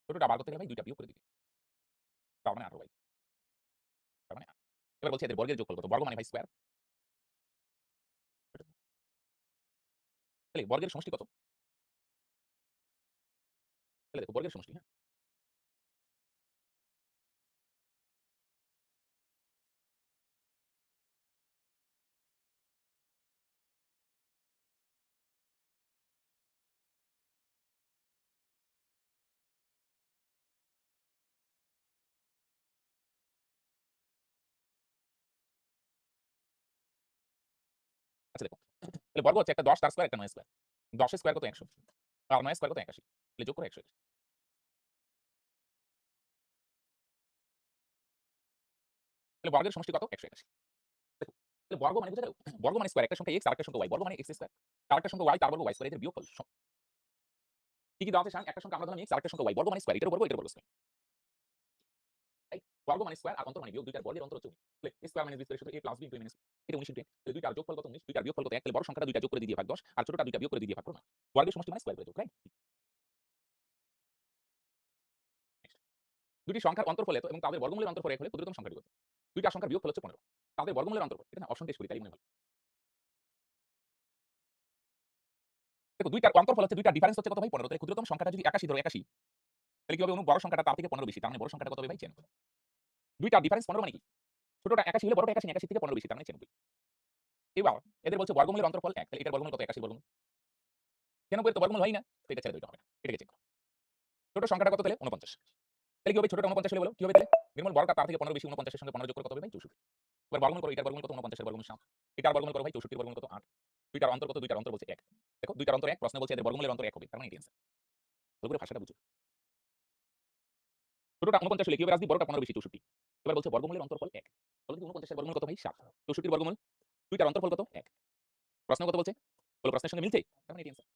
ছোটটা বার করতে গেলে ভাই ২ টা বিয়োগ করে দিবি। তার মানে ১৮ ভাই। তার মানে ৮। এবার বলছি এদের বর্গের যোগফল কত? বর্গ মানে ভাই স্কয়ার। তাহলে বর্গের সমষ্টি কত? তাহলে দেখো বর্গের সমষ্টি, হ্যাঁ? আচ্ছা দেখো। তাহলে বর্গ হচ্ছে একটা ১০ তার স্কয়ার একটা ৯ স্কয়ার। ১০ এর স্কয়ার কত? ১০০ আর ৯ স্কয়ার কত? ৮১। তাহলে যোগ করে ১৮০। তাহলে বর্গের সমষ্টি কত? ১৮১। দেখো। তাহলে বর্গ মানে বুঝা গেল? বর্গ মানে স্কয়ার একটা সংখ্যা x আরেকটা সংখ্যা y। বর্গ মানে x স্কয়ার। আরেকটা সংখ্যা y তার বর্গ y স্কয়ার এদের বিয়োগফল। কি, কি দেওয়া আছে শান? একটা সংখ্যা আমরা ধরলাম x আরেকটা সংখ্যা y। বর্গ মানে স্কয়ার। এটার বর্গ এটার বর্গ স্কয়ার। রাইট? বর্গ মানে স্কয়ার আর অন্তর মানে বিয়োগ। ২ টার বর্গের অন্তর হচ্ছে 19। তাহলে a square minus b square সূত্র a plus b into a minus এটা 19 ইনটু a। তাহলে ২ টার যোগফল কত? 19। ২ টার বিয়োগফল কত? ১। তাহলে বড় সংখ্যাটা ২ টা যোগ করে দিয়ে ভাগ ১০ আর ছোটটা ২ টা বিয়োগ করে দিয়ে ভাগ করো ৯। বর্গের সমষ্টি মানে স্কয়ার করে যোগ, রাইট? নেক্সট। ২ টি সংখ্যার অন্তরফল এত এবং তাদের বর্গমূলের অন্তরফল ১ হলে ক্ষুদ্রতম সংখ্যাটি কত? ২ টা সংখ্যার বিয়োগফল হচ্ছে ১৫। তাদের বর্গমূলের অন্তরফল। এটা না অপশন টেস্ট করি তাইলে মনে হয় ভালো। দেখো ২ টার অন্তরফল হচ্ছে ২ টার ডিফারেন্স হচ্ছে কত ভাই? ১৫। তাহলে ক্ষুদ্রতম সংখ্যাটা যদি ৮১ ধরো ৮১ তাহলে কি হবে? বড় সংখ্যাটা তার থেকে ১৫ বেশি। তার মানে বড় সংখ্যাটা কত হবে ভাই? ৯৬। ২ টার ডিফারেন্স ১৫ মানে কি? ছোটটা ৮১ হলে বড়টা ৮১ না ৮১ থেকে ১৫ বেশি তার মানে ৯৬। এবার এদের বলছে বর্গমূলের অন্তরফল ১ তাহলে এটার বর্গমূল কত? ৮১ এর বর্গমূল। ৯৬ এর তো বর্গমূল হয়ই না। তো এটা ছেড়ে দাও, এটা হবে না। এটাকে চেক করো। ছোট সংখ্যাটা কত তাহলে? ৪৯। তাহলে কি হবে? ছোটটা ৪৯ হলে বলো কি হবে তাহলে? নির্মল বড়টা তার থেকে ১৫ বেশি ৪৯ এর সঙ্গে ১৫ যোগ করে কত হবে ভাই? ৬৪। এবার বর্গমূল করো এটার বর্গমূল কত? ৪৯ এর বর্গমূল ৭। এটার বর্গমূল করো ভাই ৬৪ এর বর্গমূল কত? ৮। ২ টার অন্তর কত? ২ টার অন্তর বলছে ১। দেখো ২ টার অন্তর ১ প্রশ্ন বলছে এদের বর্গমূলের অন্তর ১ হবে। তার মানে এটাই অ্যান্সার। ভালো করে ভাষাটা বুঝো। ছোটটা ৪৯ হলে কি হবে রাজদীপ? বড়টা ১৫ বেশি ৬৪। এবার বলছে বর্গমূলের অন্তরফল ১। বলো তো ৪৯ এর বর্গমূল কত ভাই? ৭। ৬৪ এর বর্গমূল ২ টার অন্তরফল কত? ১। প্রশ্ন কত বলছে? বলো প্রশ্নের সঙ্গে মিলছে? তার মানে এটাই অ্যান্সার।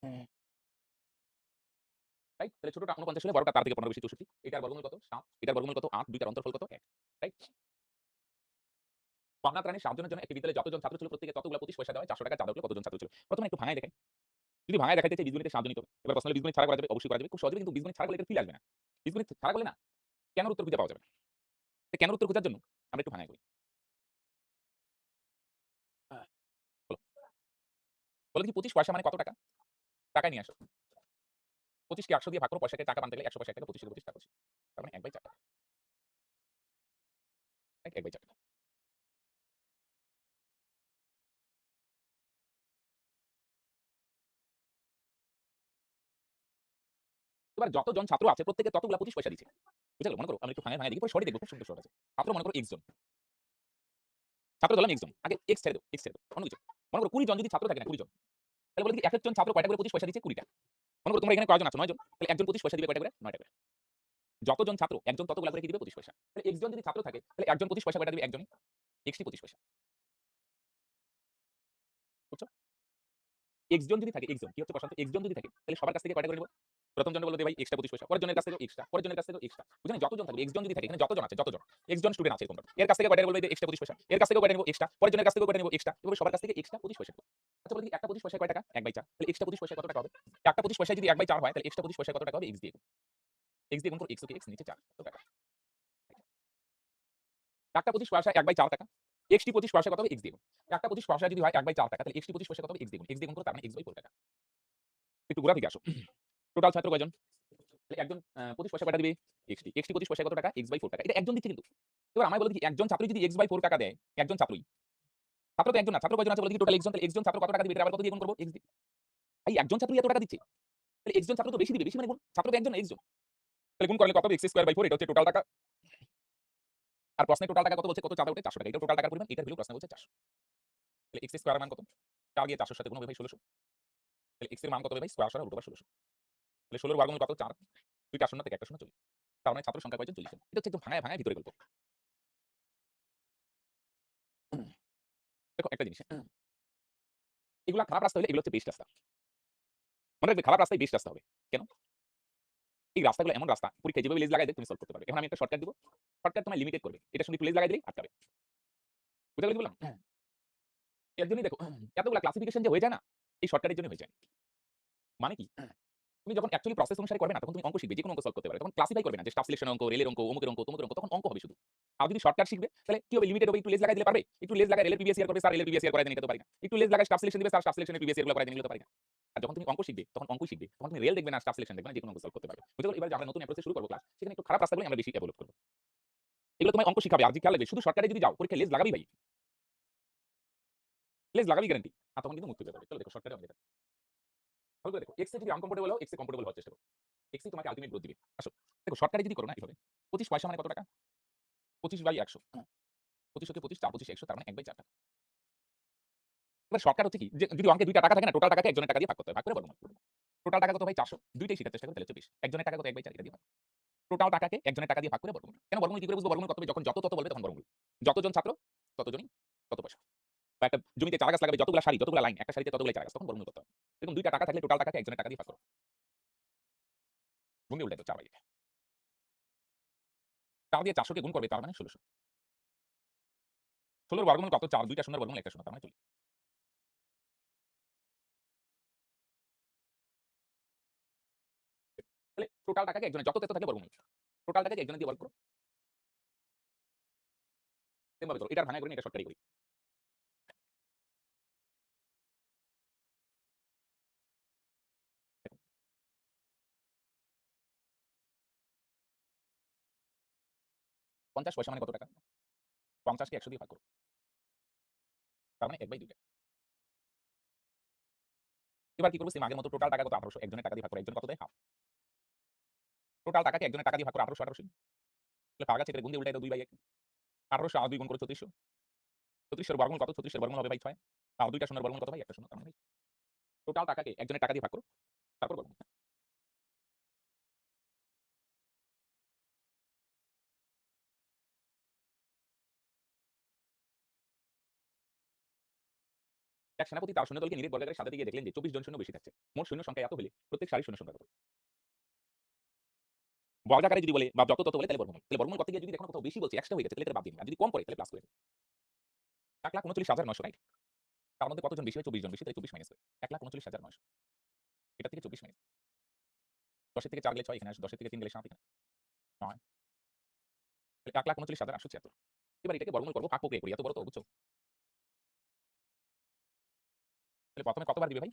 হ্যাঁ। রাইট? তাহলে ছোটটা ৪৯ হলে বড়টা তার থেকে ১৫ বেশি ৬৪। এটার বর্গমূল কত? ৭। এটার বর্গমূল কত? ৮। ২ টার অন্তরফল কত? ১। রাইট? কন্যাত্রাণের সাহায্যের জন্য একটি বিদ্যালয়ে যতজন ছাত্র ছিল প্রত্যেকে ততগুলো ২৫ পয়সা দেওয়া হয়। ৪০০ টাকা চাঁদা উঠলে কতজন ছাত্র ছিল? প্রথমে একটু ভাঙায় দেখাই। যদি ভাঙায় দেখাইতে চাই বীজগণিতের সাহায্য নিতে হবে। এবার প্রশ্ন হলে বীজগণিত ছাড়া করা যাবে? অবশ্যই করা যাবে। খুব সহজে কিন্তু বীজগণিত ছাড়া করলে এটার ফিল আসবে না। বীজগণিত ছাড়া করলে না কেন উত্তর খুঁজে পাওয়া যাবে না। তো কেন উত্তর খোঁজার জন্য আমরা একটু ভাঙায় করি। বলো, বলো দেখি ২৫ পয়সা মানে কত টাকা? টাকায় নিয়ে আসো। ২৫ কে ৮০০ দিয়ে ভাগ করো পয়সাকে টাকা বানাতে গেলে ১০০ পয়সা ১ টাকা ২৫ কে ২৫ টাকা ২৫। তার মানে ১/৪ টাকা। রাইট? ১/৪ টাকা। এবার যতজন ছাত্র আছে প্রত্যেকে ততগুলা ২৫ পয়সা দিচ্ছে। বুঝা গেল? মনে করো আমরা একটু ভাঙায় দেখি পরে সরে দেখব খুব সুন্দর শর্ট আছে। ছাত্র মনে করো x জন। ছাত্র ধরলাম x জন। আগে x ছেড়ে দাও, x ছেড়ে দাও। অন্য কিছু। মনে করো ২০ জন যদি ছাত্র থাকে না ২০ জন। তাহলে বলে দেখি একেকজন ছাত্র কয়টা করে ২৫ পয়সা দিচ্ছে? ২০ টা। মনে করো তোমরা এখানে কয়জন আছো? ৯ জন। তাহলে একজন ২৫ পয়সা দিবে কয়টা করে? ৯ টা করে। যতজন ছাত্র একজন ততগুলা করে কি দিবে? ২৫ পয়সা। তাহলে x জন যদি ছাত্র থাকে তাহলে একজন ২৫ পয়সা কয়টা দিবে? একজনই। x টি ২৫ পয়সা। বুঝছো? x জন যদি থাকে x জন কি হচ্ছে প্রশ্ন? x জন যদি থাকে তাহলে সবার কাছ থেকে কয়টা করে নিব? প্রথম জনে বলল দে ভাই এক্সট্রা ২৫ পয়সা। পরের জনের কাছ থেকেও এক্সট্রা। পরের জনের কাছ থেকেও এক্সট্রা। বুঝলেন? যতজন থাকবে x জন যদি থাকে এখানে যতজন আছে যতজন। x জন স্টুডেন্ট আছে এরকম ধরো। এর কাছ থেকে কয়টা বলবে যে এক্সট্রা ২৫ পয়সা। এর কাছ থেকেও কয়টা নিব? এক্সট্রা। পরের জনের কাছ থেকেও কয়টা নিব? এক্সট্রা। এভাবে সবার কাছ থেকে এক্সট্রা ২৫ পয়সা নিব। আচ্ছা বলে দেখি একটা ২৫ পয়সায় কয় টাকা? ১/৪। তাহলে এক্সট্রা ২৫ পয়সায় কত টাকা হবে? একটা ২৫ পয়সায় যদি ১/৪ হয় তাহলে এক্সট্রা ২৫ পয়সায় কত টাকা হবে? x দিয়ে গুণ। x দিয়ে গুণ করো x ওকে x নিচে ৪ কত টাকা? একটা ২৫ পয়সায় ১/৪ টাকা। x টি ২৫ পয়সায় কত হবে? x দিয়ে গুণ। একটা ২৫ পয়সায় যদি হয় ১/৪ টাকা তাহলে x টি ২৫ পয়সায় কত হবে? x দিয়ে গুণ। x দিয়ে গুণ করো তার মানে x/4 টাকা। একটু গোড়া থেকে আসো। টোটাল ছাত্র কয়জন? তাহলে একজন ২৫ পয়সা কয়টা দিবে? x টি ২৫ পয়সায় কত টাকা? x/4 টাকা। এটা একজন দিচ্ছে কিন্তু। এবার আমায় বলো দেখি একজন ছাত্রই যদি x/4 টাকা দেয়, একজন ছাত্রই। ছাত্র তো একজন না। ছাত্র কয়জন আছে বলো দেখি টোটাল x জন তাহলে x জন ছাত্র কত টাকা দিবে? এটা আবার কত দিয়ে গুণ করব? x দিয়ে। ভাই একজন ছাত্রই এত টাকা দিচ্ছে। তাহলে x জন ছাত্র তো বেশি দিবে। বেশি মানে গুণ। ছাত্র তো একজন না x জন। তাহলে গুণ করলে কত হবে? x²/4 এটা হচ্ছে টোটাল টাকা। আর প্রশ্নে টোটাল টাকা কত বলছে? কত চাঁদা ওঠে? ৪০০ টাকা। এটা টোটাল টাকার পরিমাণ। এটার ভ্যালু প্রশ্নে বলছে ৪০০। তাহলে x² এর মান কত? ৪ দিয়ে ৪০০ এর সাথে গুণ হবে ভাই ১৬০০। তাহলে x এর মান কত হবে ভাই? স্কয়ার সরা √/১৬০০। তাহলে ১৬ এর বর্গমূল কত? ৪। ২ টা শূন্য থেকে একটা শূন্য চলে। তার মানে ছাত্র সংখ্যা কয়জন? ৪০ জন। এটা হচ্ছে একদম ভাঙায়, ভাঙায় ভিতরে গল্প। দেখো একটা জিনিস, হ্যাঁ? এগুলা খারাপ রাস্তা হইলে এগুলো হচ্ছে বেস্ট রাস্তা। মনে রাখবে খারাপ রাস্তায় বেস্ট রাস্তা হবে। কেন? এই রাস্তাগুলো এমন রাস্তা পরীক্ষায় যেভাবে লেজ লাগায় দেয় তুমি সলভ করতে পারবে। এখন আমি একটা শর্টকাট দিব। শর্টকাট তোমায় লিমিটেড করবে। এটার সঙ্গে একটু লেজ লাগায় দিলেই আটকাবে। বুঝা গেল কি বললাম? হ্যাঁ। এর জন্যই দেখো এতগুলা ক্লাসিফিকেশন যে হয়ে যায় না? এই শর্টকাটের জন্য হয়ে যায়। মানে কি? তুমি যখন অ্যাকচুয়ালি প্রসেস অনুসারে করবে না, তখন তুমি অঙ্ক শিখবে, যেকোনো অঙ্ক সলভ করতে পারবে। তখন ক্লাসিফাই করবে না যে স্টাফ সিলেকশন অঙ্ক, রেলের অঙ্ক, অমুকের অঙ্ক, তমুকের অঙ্ক, তখন অঙ্ক হবে শুধু। আর যদি শর্টকাট শিখবে, তাহলে কি হবে? লিমিটেড হবে, একটু লেজ লাগাই দিলে পারবে। একটু লেজ লাগায় রেলের প্রিভিয়াস ইয়ার করবে, স্যার রেলের প্রিভিয়াস ইয়ার করায় দেন, এটা তো পারি না। একটু লেজ লাগায় স্টাফ সিলেকশন দিবে, স্যার স্টাফ সিলেকশনের প্রিভিয়াস ইয়ার গুলো করায় দেন, এগুলো তো পারি না। আর যখন তুমি অঙ্ক শিখবে, তখন অঙ্কই শিখবে। তখন তুমি রেল দেখবে না, স্টাফ সিলেকশন দেখবে না, যেকোনো অঙ্ক সলভ করতে পারবে। বুঝতে পারলে? এবার যে আমরা নতুন অ্যাপ্রোচে শুরু করব ক্লাস, সেখানে একটু খারাপ রাস্তাগুলোই আমরা বেশি ডেভেলপ করব। এগুলো তোমায় অঙ্ক শিখাবে। আর যে খেয়াল রাখবে, শুধু শর্টকাটে যদি যাও, পরীক্ষায় লেজ লাগাবেই ভাই। লেজ লাগাবেই গ্যারান্টি। আর তখন কিন্তু মুক্তি পেয়ে যাবে। চলো দেখো শর্টকাটে আমরা এটা। ভালো করে দেখো। এক্স এ যদি আনকমফোর্টেবল হও, এক্স এ কমফোর্টেবল হওয়ার চেষ্টা করো। এক্স ই তোমাকে আল্টিমেট গ্রোথ দিবে। আসো। দেখো শর্টকাটে যদি করো না এভাবে। 25 পয়সা মানে কত টাকা? 25/100 হ্যাঁ। 25 ওকে 25, 4 25 100 তার মানে 1/4 টাকা। এবার শর্টকাট হচ্ছে কি? যে যদি অঙ্কে ২ টা টাকা থাকে না, টোটাল টাকাকে একজনের টাকা দিয়ে ভাগ করতে হয়। ভাগ করে বর্গমূল। টোটাল টাকা কত ভাই? 400। দুইটাই শিখার চেষ্টা করো তাহলে 24। একজনের টাকা কত? 1/4 এটা দিয়ে ভাগ। টোটাল টাকাকে একজনের টাকা দিয়ে ভাগ করে বর্গমূল। কেন বর্গমূল কি করে বুঝবো? বর্গমূল কত হবে? যখন যত তত বলবে তখন বর্গমূল। যতজন ছাত্র ততজনই তত পয়সা। বা একটা জমিতে চারা গাছ লাগাবে যতগুলা সারি, যতগুলা লাইন, একটা সারিতে ততগুলাই চারা গাছ, তখন বর্গমূল করতে হবে। এরকম ২ টা টাকা থাকলে টোটাল টাকাকে একজনের টাকা দিয়ে ভাগ করো। গুণ দিয়ে উল্টাই দাও 4/1। ৪ দিয়ে ৪০০ কে গুণ করবে তার মানে ১৬০০। ১৬ এর বর্গমূল কত? ৪। ২ টা শূন্যের বর্গমূল ১ টা শূন্য তার মানে ৪০। তাহলে টোটাল টাকাকে একজনের যত তেত থাকলে বর্গমূল। টোটাল টাকাকে একজনের দিয়ে বর্গ করো। সেম ভাবে করো। এটার ভাঙায় করি না, এটা শর্টকাটে করি। ৫০ পয়সা মানে কত টাকা? ৫০ কে ১০০ দিয়ে ভাগ করো। তার মানে ১/২ টাকা। এবার কি করব? সেম আগের মত টোটাল টাকা কত? ১৮০০ একজনের টাকা দিয়ে ভাগ করো। একজন কত দেয়? হাফ। টোটাল টাকাকে একজনের টাকা দিয়ে ভাগ করো ১৮০০ ১৮০০ তাহলে ভাগ আছে এটা গুণ দিয়ে উল্টাই দাও ২/১। ১৮০০ আর ২ গুণ করো ৩৪০০। ৩৪০০ এর বর্গমূল কত? ৩৪০০ এর বর্গমূল হবে ভাই ৬। আর ২ টা শূন্যের বর্গমূল কত ভাই? ১ টা শূন্য তার মানে ভাই টোটাল টাকাকে একজনের টাকা দিয়ে ভাগ করো। তারপর বর্গমূল। এক সেনাপতি তার সৈন্যদলকে নিরেট বর্গাকারে সাজাতে গিয়ে দেখলেন যে ২৪ জন সৈন্য বেশি থাকছে। মোট সৈন্য সংখ্যা এত হলে প্রত্যেক সারির সৈন্য সংখ্যা কত? বর্গাকারে যদি বলে বা যত তত বলে তাহলে বর্গমূল। তাহলে বর্গমূল করতে গিয়ে যদি দেখো কোথাও বেশি বলছে, এক্সট্রা হয়ে গেছে তাহলে এটা বাদ দিন। আর যদি কম পড়ে তাহলে প্লাস করে দিন। ১,৩৯,৯০০ রাইট? তার মধ্যে কতজন বেশি হয়? ২৪ জন বেশি, তাই ২৪ মাইনাস করে। ১,৩৯,৯০০। এটা থেকে ২৪ মাইনাস। ১০ এর থেকে ৪ গেলে ৬ এখানে আসে, ১০ এর থেকে ৩ গেলে ৭ এখানে ৯। তাহলে ১,৩৯,৮৭৬। এবার এটাকে বর্গমূল করব, ভাগ প্রক্রিয়া করি। এত বড় তো বুঝছো? তাহলে প্রথমে কতবার দিবে ভাই?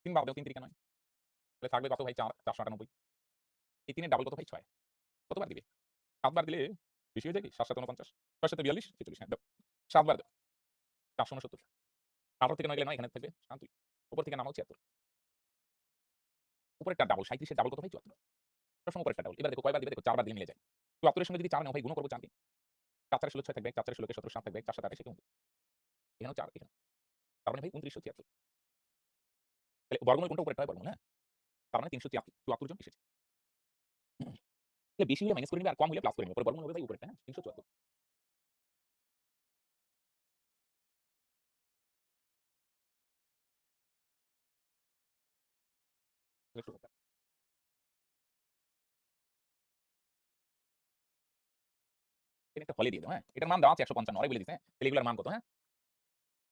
৩ বার দাও, ৩ তিরিকা ৯। তাহলে থাকবে কত ভাই? ৪ ৪৯৮। এই ৩ এর ডাবল কত ভাই? ৬। কতবার দিবে? ৭ বার দিলে বেশি হয়ে যায় কি? ৭ ৭ ৪৯, ৬ ৭ ৪২, ৪৬ হ্যাঁ দাও। ৭ বার দাও। ৪৬৯। ১৮ থেকে ৯ গেলে ৯ এখানে থাকবে ৭ ২। উপর থেকে নামাও ৭৬। উপরেরটা ডাবল ৩৭ এর ডাবল কত ভাই? ৭৪। সবসময় উপরেরটা ডাবল। এবার দেখো কয়বার দিবে? দেখো ৪ বার দিলে মিলে যায়। ৭৪ এর সঙ্গে যদি ৪ নাও ভাই গুণ করব ৪ দিয়ে। ৪ ৪ ১৬ ৬ থাকবে, ৪ ৪ ১৬ কে ১৭ ৭ থাকবে, ৪ ৭ ২৮ এখানেও ৪ এখানে। তার মানে ভাই ২৯৭৬। তাহলে বর্গমূল কোনটা উপরেরটা হয়? বর্গমূল হ্যাঁ? তার মানে ৩৭৪ জন এসেছে। তাহলে বেশি হলে মাইনাস করে নিবে আর কম হলে প্লাস করে নিবে। পরে বর্গমূল হবে ভাই উপরেরটা হ্যাঁ? ৩৭৪। এটা একটা ফলে দিয়ে দাও হ্যাঁ? এটার মান দেওয়া আছে ১৫৫ ওরাই বলে দিছে হ্যাঁ? তাহলে এগুলোর মান কত হ্যাঁ?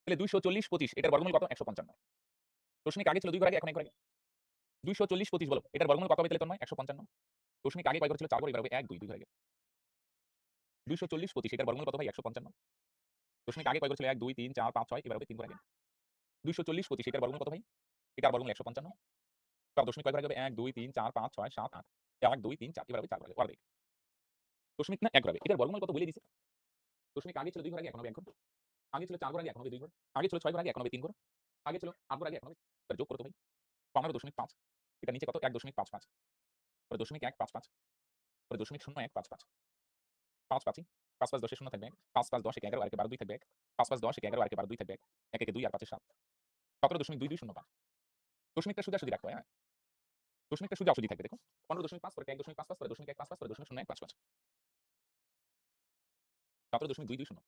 তাহলে ২৪০ ২৫ এটার বর্গমূল কত? ১৫৫। দশমিক আগে ছিল ২ ঘর আগে, এখন ১ ঘর আগে। ২৪০ ২৫ বলো। এটার বর্গমূল কত হবে তাহলে তন্ময়? ১৫৫। দশমিক আগে কয় ঘর ছিল? ৪ ঘর, এবার হবে ১ ২ ২ ঘর আগে। ২৪০ ২৫ এটার বর্গমূল কত ভাই? ১৫৫। দশমিক আগে কয় ঘর ছিল? ১ ২ ৩ ৪ ৫ ৬ এবার হবে ৩ ঘর আগে। ২৪০ ২৫ এটার বর্গমূল কত ভাই? এটার বর্গমূল ১৫৫। তার দশমিক কয় ঘর আগে হবে? ১ ২ ৩ ৪ ৫ ৬ ৭ ৮ ১ ২ ৩ ৪ এবার হবে ৪ ঘর আগে। ওরা দেখ। দশমিক না ১ ঘর আগে। এটার বর্গমূল কত বলে দিছে? দশমিক আগে ছিল ২ ঘর আগে, এখন হবে ১ ঘর। আগে ছিল ৪ ঘর আগে, এখন হবে ২ ঘর। আগে ছিল ৬ ঘর আগে, এখন হবে ৩ ঘর। আগে ছিল ৮ ঘর আগে, এখন হবে। এবার যোগ করো তো ভাই। ১৫.৫। এটা নিচে কত? ১.৫৫। পরে দশমিক ১৫৫। পরে দশমিক ০১৫৫। ৫ ৫ই ৫ ৫ ১০ এর শূন্য থাকবে ১। ৫ ৫ ১০ একে ১১ আর একে ১২ ২ থাকবে ১। ৫ ৫ ১০ একে ১১ আর একে ১২ ২ থাকবে ১। ১ একে ২ আর ৫ এ ৭। ১৭.২২০৫। দশমিকটা সোজাসুজি রাখতে হয় হ্যাঁ? দশমিকটা সোজাসুজি থাকবে দেখো। ১৫.৫ পরে ১.৫৫ পরে দশমিক ১৫৫ পরে দশমিক ০১৫৫। ১৭.২২০।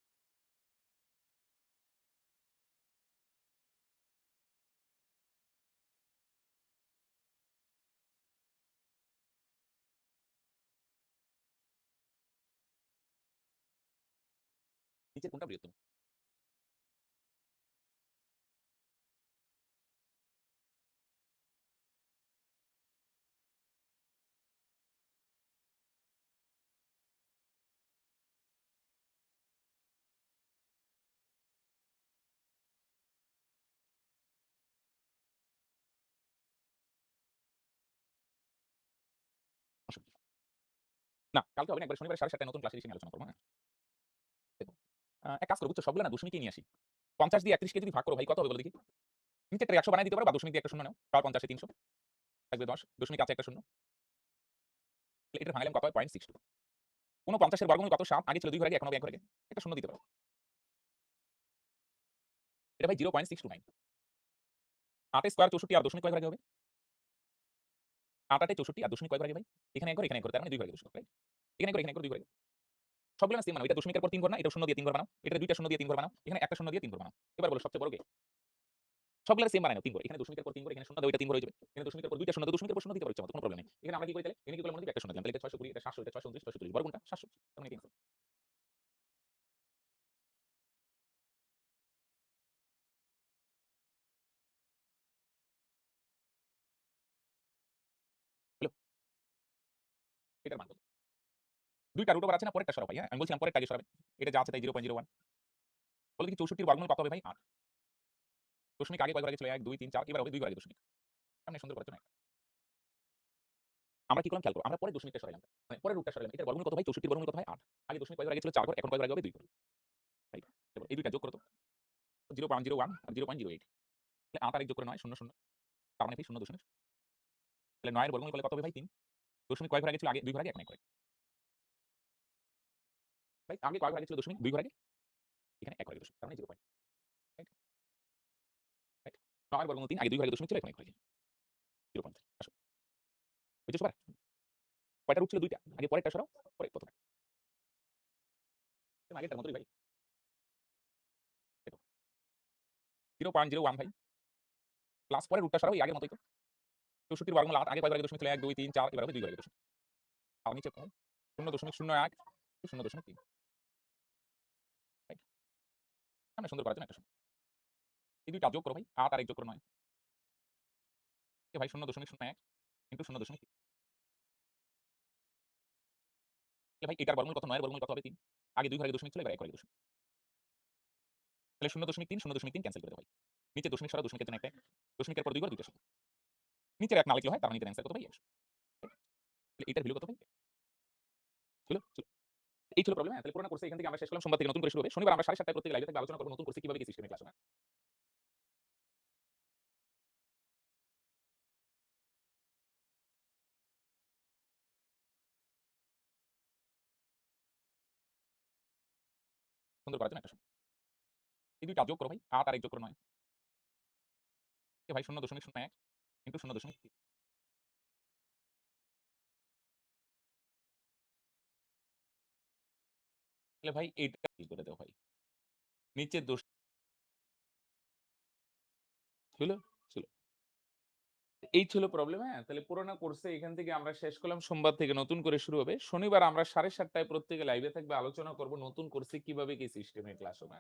নিচের কোনটা বৃহত্তম? না, কালকে হবে না, একবারে শনিবার 7:30 নতুন ক্লাসের এসে নিয়ে আলোচনা করব, হ্যাঁ? দেখুন, এক কাজ করো বুঝছো? সবগুলো না দশমিকই নিয়ে আসি। 50 দিয়ে 31 কে যদি ভাগ করো ভাই কত হবে বলো দেখি? নিচেরটা 100 বানায় দিতে পারো বা দশমিক দিয়ে একটা শূন্য নাও। তাও 50 এ 300 থাকবে 10, দশমিক আছে একটা শূন্য। তাহলে এটার ভাঙাইলাম কত হয়? 0.62 49 এর বর্গমূল কত? 7 আগে ছিল 2 ঘর আগে, এখন হবে 1 ঘর আগে। একটা শূন্য দিতে পারো। এটা ভাই 0.629 8 এর স্কয়ার 64 আর দশমিক কয় ঘর আগে হবে? 8 8 এ 64 আর দশমিক কয় ঘর আগে ভাই? এখানে 1 ঘর, এখানে 1 ঘর, তার মানে 2 ঘর আগে দশমিক, রাইট? এখানে 1 ঘর, এখানে 1 ঘর, 2 ঘর আগে। সবগুলো না সেম বানাও। এটা দশমিকের পর 3 ঘর না? এটা শূন্য দিয়ে 3 ঘর বানাও। এটাতে 2টা শূন্য দিয়ে 3 ঘর বানাও। এখানে একটা শূন্য দিয়ে 3 ঘর বানাও। এবার বলো সবচেয়ে বড় কে? সবগুলো সেম বানায় নাও 3 ঘর। এখানে দশমিকের পর 3 ঘর, এখানে শূন্য দাও, এটা 3 ঘর হয়ে যাবে। এখানে দশমিকের পর 2টা শূন্য দাও, দশমিকের পর শূন্য দিতে পারো ইচ্ছা মতো, কোনো প্রবলেম নেই। এখানে আমরা কি করি তাহলে? এখানে কি করলাম মনে দিই? একটা শূন্য দিলাম। তাহলে এটা 620, এটা 700, এটা 629, 640 বড় কোনটা? 700, তার মানে এটা answer। হলো? এটার মান কত? 2টা রুট ওভার আছে না? পরেরটা সরাও ভাই, হ্যাঁ? আমি বলছিলাম পরেরটা আগে সরাবে। এটা যা আছে তাই 0.01 বলো দেখি 64 এর বর্গমূল কত হবে ভাই? 8 দশমিক আগে কয় ঘর আগে ছিল? 1 2 3 4 এবার হবে 2 ঘর আগে দশমিক। সামনে সুন্দর করার জন্য একটা। আমরা কি করলাম খেয়াল করো। আমরা পরের দশমিকটা সরাইলাম। মানে পরের রুটটা সরাইলাম। এটার বর্গমূল কত ভাই? 64 এর বর্গমূল কত হয়? 8 আগে দশমিক কয় ঘর আগে ছিল? 4 ঘর, এখন কয় ঘর আগে হবে? 2 ঘর। রাইট? এবার এই 2টা যোগ করো তো। 0.01 আর 0.08 তাহলে 8 আর 1 যোগ করে 9 0 0 তার মানে কি 0 দশমিক। তাহলে 9 এর বর্গমূল করলে কত হবে ভাই? 3 দশমিক কয় ঘর আগে ছিল? আগে 2 ঘর আগে, এখন 1 ঘর আগে। রাইট? আগে কয় ঘর আগে ছিল দশমিক? 2 ঘর আগে, এখানে 1 ঘর আগে দশমিক। তার মানে 0 পয়েন্ট। রাইট? রাইট? 9 এর বর্গমূল 3 আগে 2 ঘর আগে দশমিক ছিল, এখন 1 ঘর আগে। 0 পয়েন্ট। আসো। বুঝছো সবার? কয়টা রুট ছিল? 2টা। আগে পরেরটা সরাও, পরে প্রথমে। সেম আগেরটার মতই ভাই। দেখো 0.01 ভাই। প্লাস পরের রুটটা সরাও, এই আগের মতই তো। 64 এর বর্গমূল 8 আগে কয় ঘর আগে দশমিক ছিল? 1 2 3 4 এবার হবে 2 ঘর আগে দশমিক। আর নিচে কম 0.01 0.3 রাইট? সামনে সুন্দর করার জন্য একটা শূন্য। এই 2টা যোগ করো ভাই। 8 আর 1 যোগ করো 9 এ ভাই 0.01 ইন্টু 0.3 এ ভাই এটার বর্গমূল কত? 9 এর বর্গমূল কত হবে? 3 আগে 2 ঘর আগে দশমিক ছিল, এবার 1 ঘর আগে দশমিক। তাহলে 0.3 0.3 ক্যানসেল করে দাও ভাই। নিচে দশমিক সরাও, দশমিকের জন্য একটা। দশমিকের পর 2 ঘর 2টা শূন্য। নিচের 1 না লিখলে হয়, তার মানে এটার অ্যান্সার কত ভাই? 100 তাহলে এটার ভ্যালু কত ভাই? ছিল? ছিল। এই ছিল প্রবলেম, হ্যাঁ? তাহলে পুরোনো কোর্সে এখান থেকে আমরা শেষ করলাম। সোমবার থেকে নতুন করে শুরু হবে। শনিবার আমরা 7:30 প্রত্যেকে লাইভে থাকবে, আলোচনা করব নতুন কোর্সে কিভাবে কি সিস্টেমে ক্লাস হবে। সুন্দর করার জন্য একটা শূন্য। এই 2টা যোগ করো ভাই। 8 আর 1 যোগ করো 9 এ ভাই 0.01 ইন্টু 0.3 তাহলে ভাই এইটা কি করে দাও ভাই। নিচের দোষ ছিল? ছিল। এই ছিল প্রবলেম, হ্যাঁ? তাহলে পুরোনো কোর্সে এখান থেকে আমরা শেষ করলাম। সোমবার থেকে নতুন করে শুরু হবে। শনিবার আমরা 7:30 প্রত্যেকে লাইভে থাকবে, আলোচনা করব নতুন কোর্সে কিভাবে কি সিস্টেমে ক্লাস হবে।